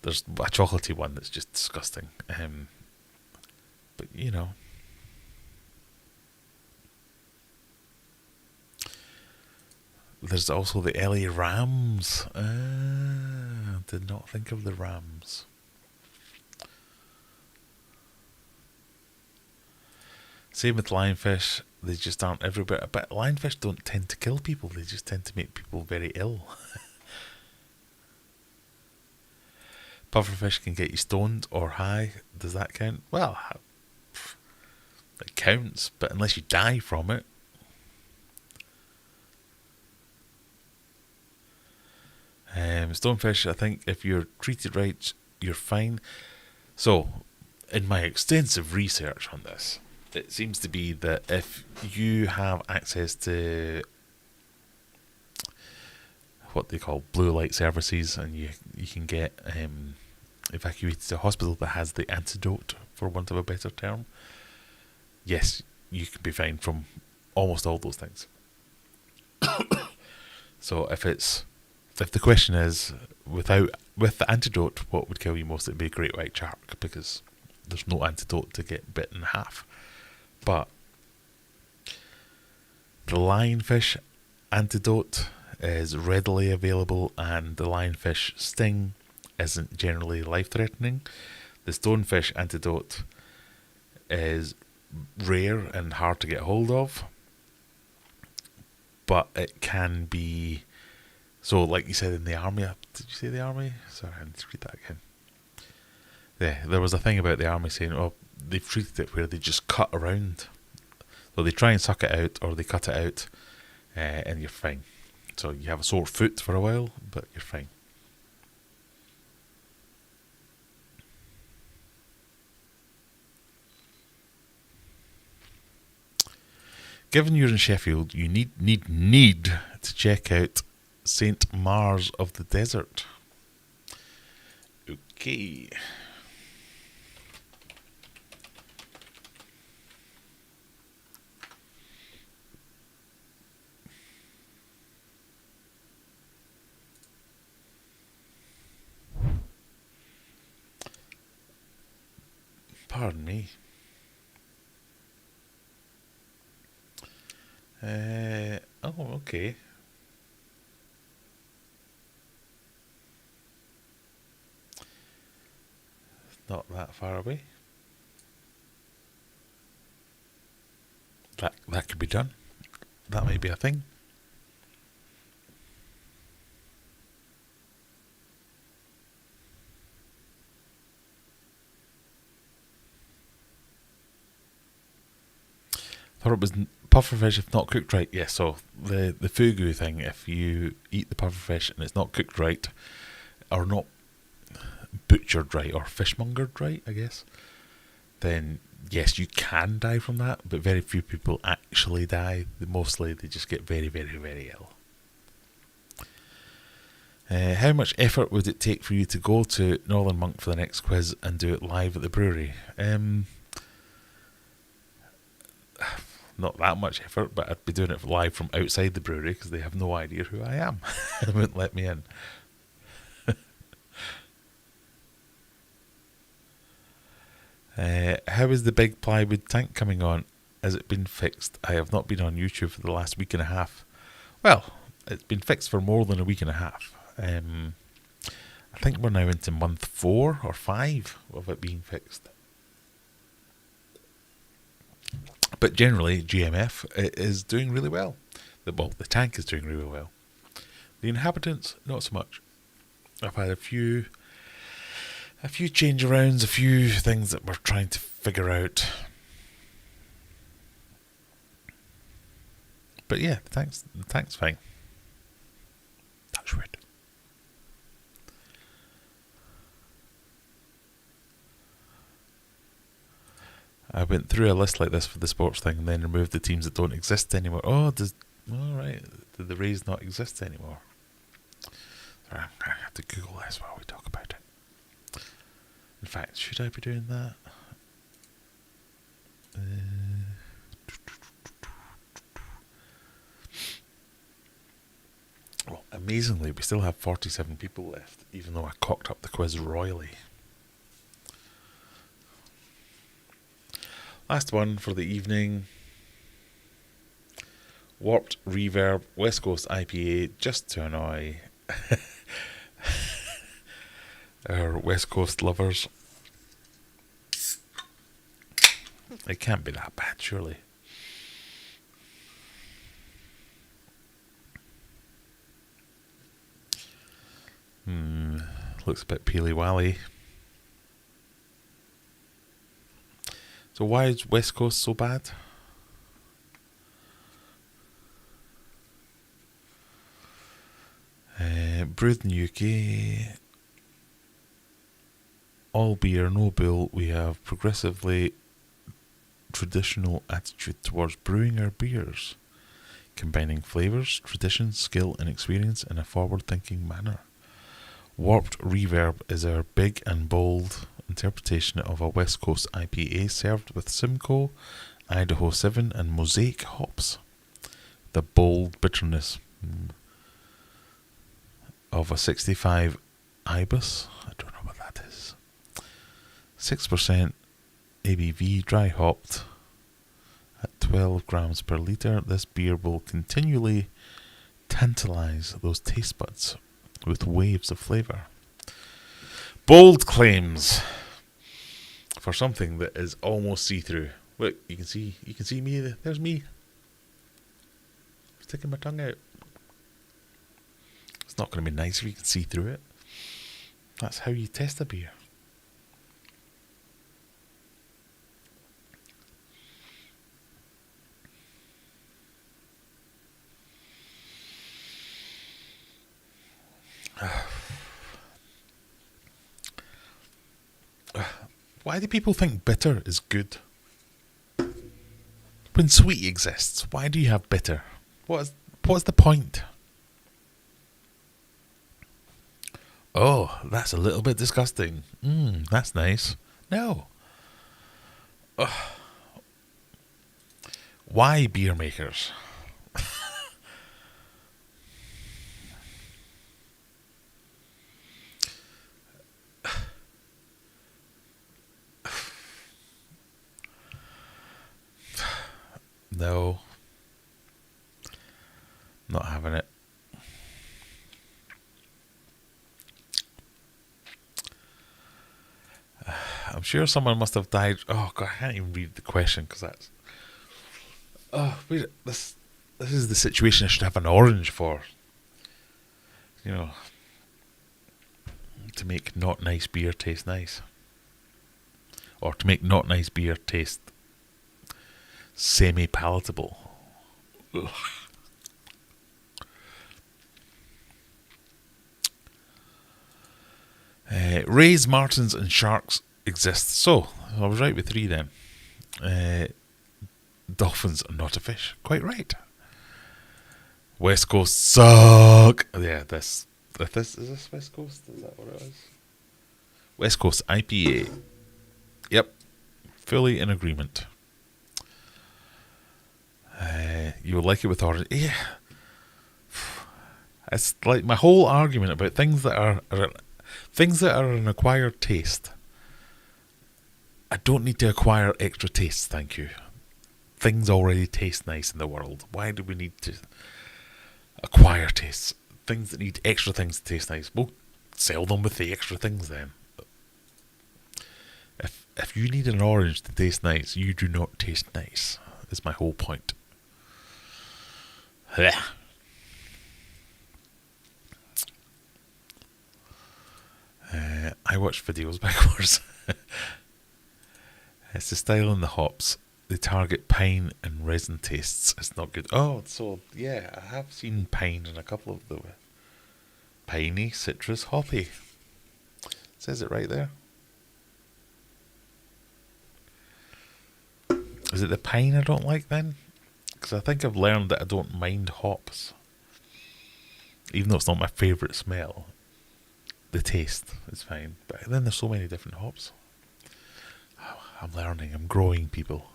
There's a chocolatey one that's just disgusting. But you know. There's also the LA Rams. Did not think of the Rams. Same with lionfish, they just aren't everywhere. But lionfish don't tend to kill people, they just tend to make people very ill. Pufferfish can get you stoned or high. Does that count? Well, it counts, but unless you die from it. Stonefish, I think if you're treated right, you're fine. So, in my extensive research on this, it seems to be that if you have access to what they call blue light services and you can get evacuated to a hospital that has the antidote, for want of a better term, yes, you can be fine from almost all those things. So if the question is with the antidote, what would kill you most, it'd be a great white shark, because there's no antidote to get bit in half. But the lionfish antidote is readily available, and the lionfish sting isn't generally life-threatening. The stonefish antidote is rare and hard to get hold of, but it can be. So, like you said in the army, did you say the army? Sorry, I need to read that again. Yeah, there was a thing about the army saying, oh, they've treated it where they just cut around. So they try and suck it out, or they cut it out, and you're fine. So you have a sore foot for a while, but you're fine. Given you're in Sheffield, you need to check out St. Mars of the Desert. Okay. Pardon me. Oh, okay. Not that far away. That could be done. That might be a thing. Thought it was pufferfish if not cooked right. Yeah, so the fugu thing, if you eat the pufferfish and it's not cooked right, or not butchered right, or fishmongered right, I guess, then yes, you can die from that, but very few people actually die. Mostly they just get very, very, very ill. How much effort would it take for you to go to Northern Monk for the next quiz and do it live at the brewery? Not that much effort, but I'd be doing it live from outside the brewery because they have no idea who I am. They wouldn't let me in. How is the big plywood tank coming on? Has it been fixed? I have not been on YouTube for the last week and a half. Well, it's been fixed for more than a week and a half. I think we're now into month 4 or 5 of it being fixed. But generally, GMF is doing really well. The tank is doing really well. The inhabitants, not so much. I've had a few change arounds, a few things that we're trying to figure out. But yeah, the tank's fine. That's weird. I went through a list like this for the sports thing and then removed the teams that don't exist anymore. Did the Rays not exist anymore? Sorry, I have to Google this while we talk about it. In fact, should I be doing that? Well, amazingly, we still have 47 people left, even though I cocked up the quiz royally. Last one for the evening. Warped Reverb West Coast IPA, just to annoy our West Coast lovers. It can't be that bad, surely. Looks a bit peely-wally. So why is West Coast so bad? Brewed in the UK. All beer, no bull. We have progressively traditional attitude towards brewing our beers, combining flavours, traditions, skill and experience in a forward-thinking manner. Warped Reverb is our big and bold interpretation of a West Coast IPA served with Simcoe, Idaho 7 and Mosaic hops. The bold bitterness of a 65 Ibis. I don't know what that is. 6% ABV, dry hopped at 12 grams per litre. This beer will continually tantalise those taste buds with waves of flavour. Bold claims for something that is almost see-through. Look, you can see me. There's me sticking my tongue out. It's not going to be nice if you can see through it. That's how you test a beer. Why do people think bitter is good? When sweet exists, why do you have bitter? What's the point? Oh, that's a little bit disgusting. That's nice. No. Ugh. Why beer makers? No. Not having it. I'm sure someone must have died. Oh god, I can't even read the question because that's. Oh wait, this is the situation I should have an orange for. You know, to make not nice beer taste nice, or to make not nice beer taste semi-palatable. Ugh. Rays, martins, and sharks exist. So I was right with 3 then. Dolphins are not a fish. Quite right. West Coast suck. Yeah, is this West Coast? Is that what it is? West Coast IPA. Yep, fully in agreement. You would like it with orange. Yeah, it's like my whole argument about things that are an acquired taste. I don't need to acquire extra tastes, thank you. Things already taste nice in the world. Why do we need to acquire tastes? Things that need extra things to taste nice. We'll sell them with the extra things then. If you need an orange to taste nice, you do not taste nice. Is my whole point. I watch videos backwards. It's the style and the hops. They target pine and resin tastes. It's not good. Oh, so yeah, I have seen pine in a couple of the piney, citrus, hoppy. It says it right there. Is it the pine I don't like then? Because I think I've learned that I don't mind hops. Even though it's not my favourite smell. The taste is fine. But then there's so many different hops. Oh, I'm learning. I'm growing, people.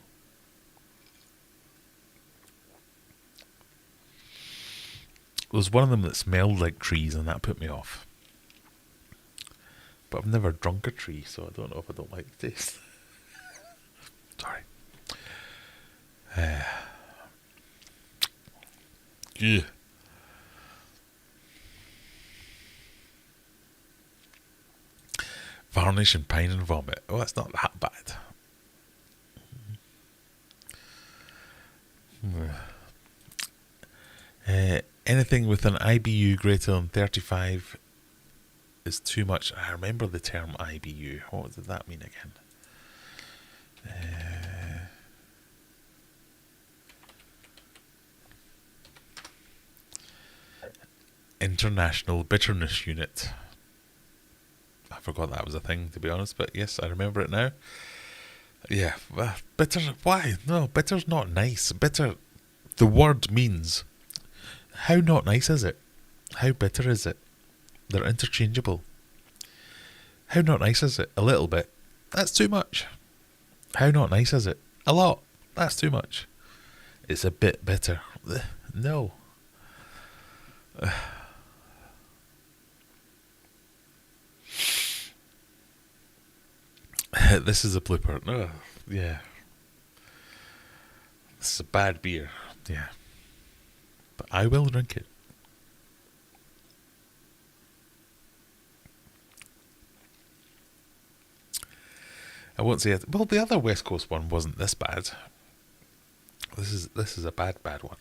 There was one of them that smelled like trees and that put me off. But I've never drunk a tree, so I don't know if I don't like the taste. Sorry. Yeah. Varnish and pine and vomit. Oh, that's not that bad. Anything with an IBU greater than 35 is too much. I remember the term IBU. What did that mean again? International Bitterness Unit. I forgot that was a thing, to be honest, but yes, I remember it now. Yeah, bitter. Why? No, bitter's not nice. Bitter, the word means, how not nice is it? How bitter is it? They're interchangeable. How not nice is it? A little bit. That's too much. How not nice is it? A lot. That's too much. It's a bit bitter. No. This is a blooper. Oh, yeah. This is a bad beer. Yeah. But I will drink it. I won't say it. Well, the other West Coast one wasn't this bad. This is a bad one.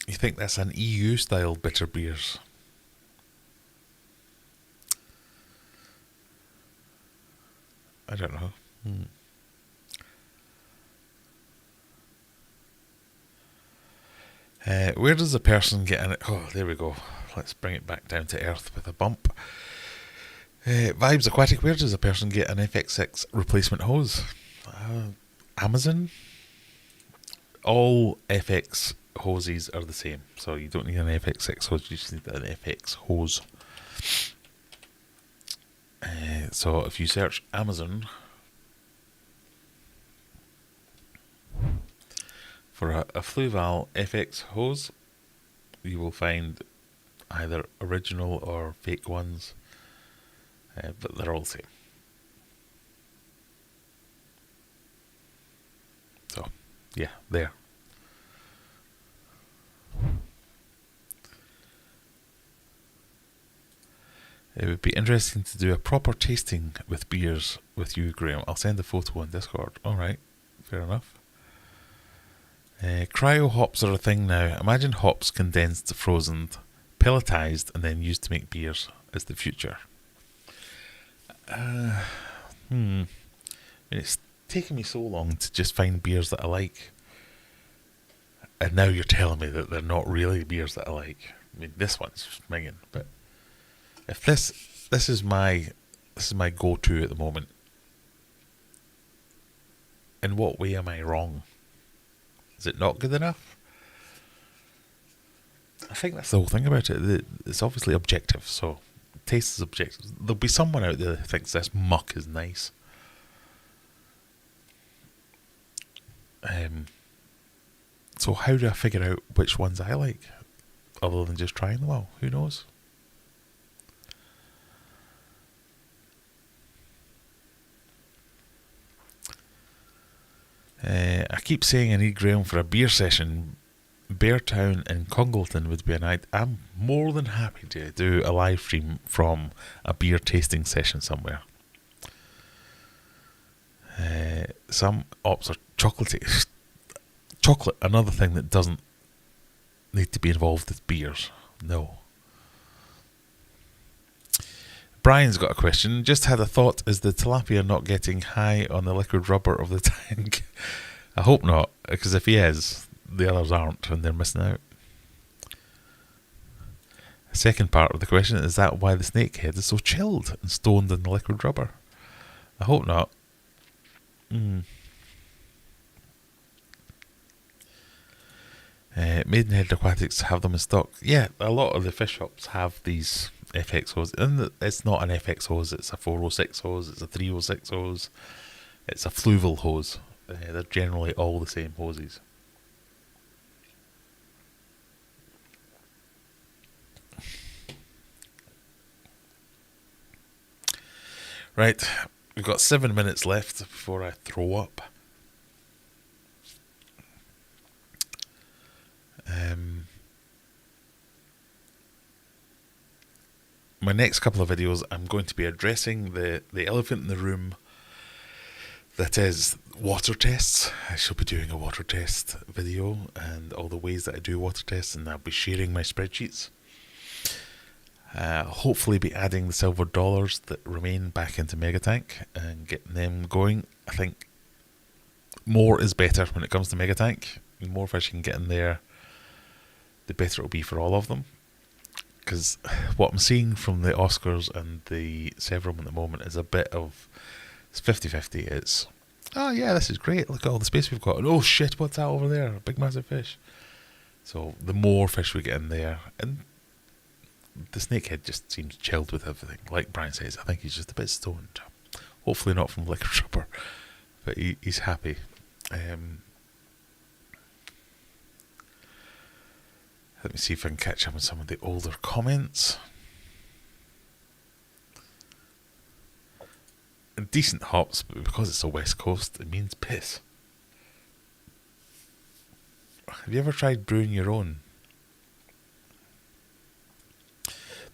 You think that's an EU style bitter beers? I don't know. Where does a person get in it? Oh, there we go. Let's bring it back down to earth with a bump. Vibes Aquatic, where does a person get an FX6 replacement hose? Amazon? All FX hoses are the same, so you don't need an FX6 hose, you just need an FX hose. So if you search Amazon, For a Fluval FX hose, you will find either original or fake ones, but they're all the same. So, yeah, there. It would be interesting to do a proper tasting with beers with you, Graham. I'll send a photo on Discord. Alright, fair enough. Cryo hops are a thing now. Imagine hops condensed, frozen, pelletized, and then used to make beers as the future. It's taken me so long to just find beers that I like. And now you're telling me that they're not really beers that I like. I mean, this one's just minging, but if this is my go-to at the moment, in what way am I wrong? Is it not good enough? I think that's the whole thing about it. It's obviously objective, so taste is objective. There'll be someone out there that thinks this muck is nice. So how do I figure out which ones I like, other than just trying them all? Who knows? I keep saying I need Graham for a beer session. Beartown in Congleton would be a night. I'm more than happy to do a live stream from a beer tasting session somewhere. Some ops are chocolatey. Chocolate, another thing that doesn't need to be involved with beers. No. Brian's got a question. Just had a thought. Is the tilapia not getting high on the liquid rubber of the tank? I hope not, because if he is, the others aren't, and they're missing out. Second part of the question, is that why the snakehead is so chilled and stoned in the liquid rubber? I hope not. Maidenhead Aquatics have them in stock. Yeah, a lot of the fish shops have these FX hose. And it's not an FX hose, it's a 406 hose, it's a 306 hose, it's a Fluval hose. They're generally all the same hoses. Right, we've got 7 minutes left before I throw up. My next couple of videos, I'm going to be addressing the elephant in the room that is water tests. I shall be doing a water test video and all the ways that I do water tests, and I'll be sharing my spreadsheets. Hopefully be adding the silver dollars that remain back into Megatank and getting them going. I think more is better when it comes to Megatank. The more fish you can get in there, the better it'll be for all of them. Because what I'm seeing from the Oscars and the Severum at the moment is a bit of, it's 50-50. It's, oh yeah, this is great, look at all the space we've got, and oh shit, what's that over there, a big massive fish. So the more fish we get in there, and the snakehead just seems chilled with everything. Like Brian says, I think he's just a bit stoned. Hopefully not from liquor rubber, but he's happy. Let me see if I can catch up on some of the older comments. Decent hops, but because it's the West Coast, it means piss. Have you ever tried brewing your own?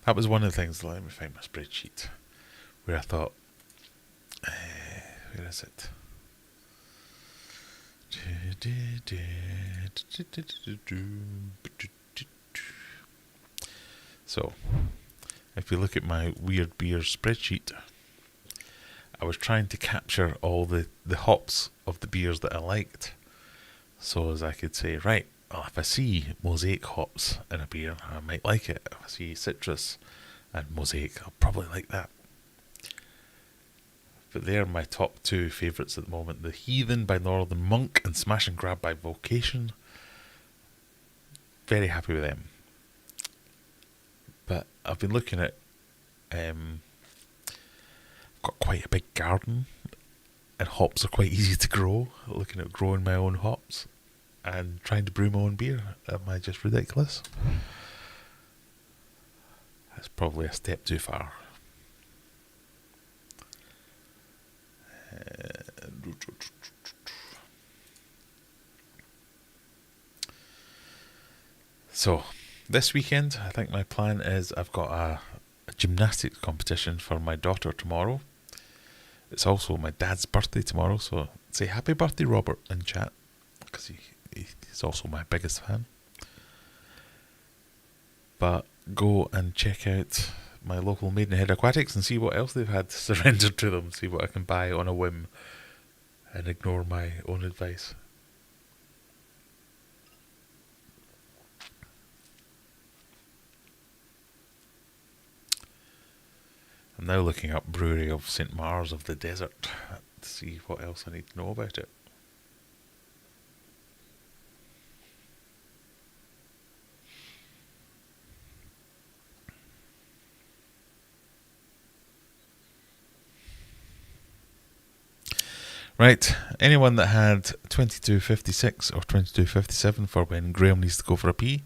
That was one of the things. Let me find my spreadsheet where I thought, where is it? So, if you look at my weird beers spreadsheet, I was trying to capture all the hops of the beers that I liked. So as I could say, right, well, if I see mosaic hops in a beer, I might like it. If I see citrus and mosaic, I'll probably like that. But they're my top two favourites at the moment. The Heathen by Northern Monk and Smash and Grab by Vocation. Very happy with them. But I've been looking at, I've got quite a big garden, and hops are quite easy to grow. Looking at growing my own hops. and trying to brew my own beer. Am I just ridiculous? That's probably a step too far. So, this weekend, I think my plan is I've got a gymnastics competition for my daughter tomorrow. It's also my dad's birthday tomorrow, so say happy birthday, Robert, in chat, because he's also my biggest fan. But go and check out my local Maidenhead Aquatics and see what else they've had surrendered to them, see what I can buy on a whim and ignore my own advice. I'm now looking up Brewery of St. Mars of the Desert to see what else I need to know about it. Right, anyone that had 2256 or 2257 for when Graham needs to go for a pee,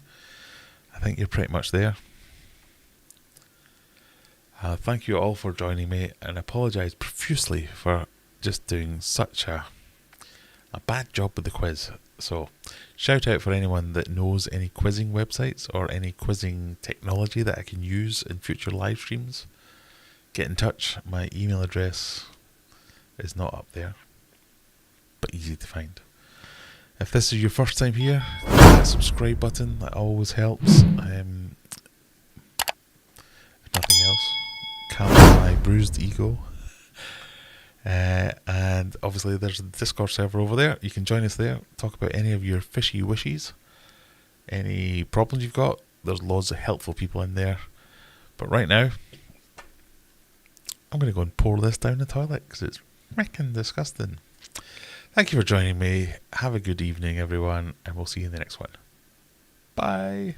I think you're pretty much there. Thank you all for joining me, and I apologise profusely for just doing such a bad job with the quiz. So, shout out for anyone that knows any quizzing websites or any quizzing technology that I can use in future live streams. Get in touch. My email address is not up there, but easy to find. If this is your first time here, hit that subscribe button. That always helps. If nothing else, calm my bruised ego. And obviously there's a Discord server over there. You can join us there, talk about any of your fishy wishes, any problems you've got. There's loads of helpful people in there. But right now, I'm going to go and pour this down the toilet because it's freaking disgusting. Thank you for joining me. Have a good evening, everyone, and we'll see you in the next one. Bye.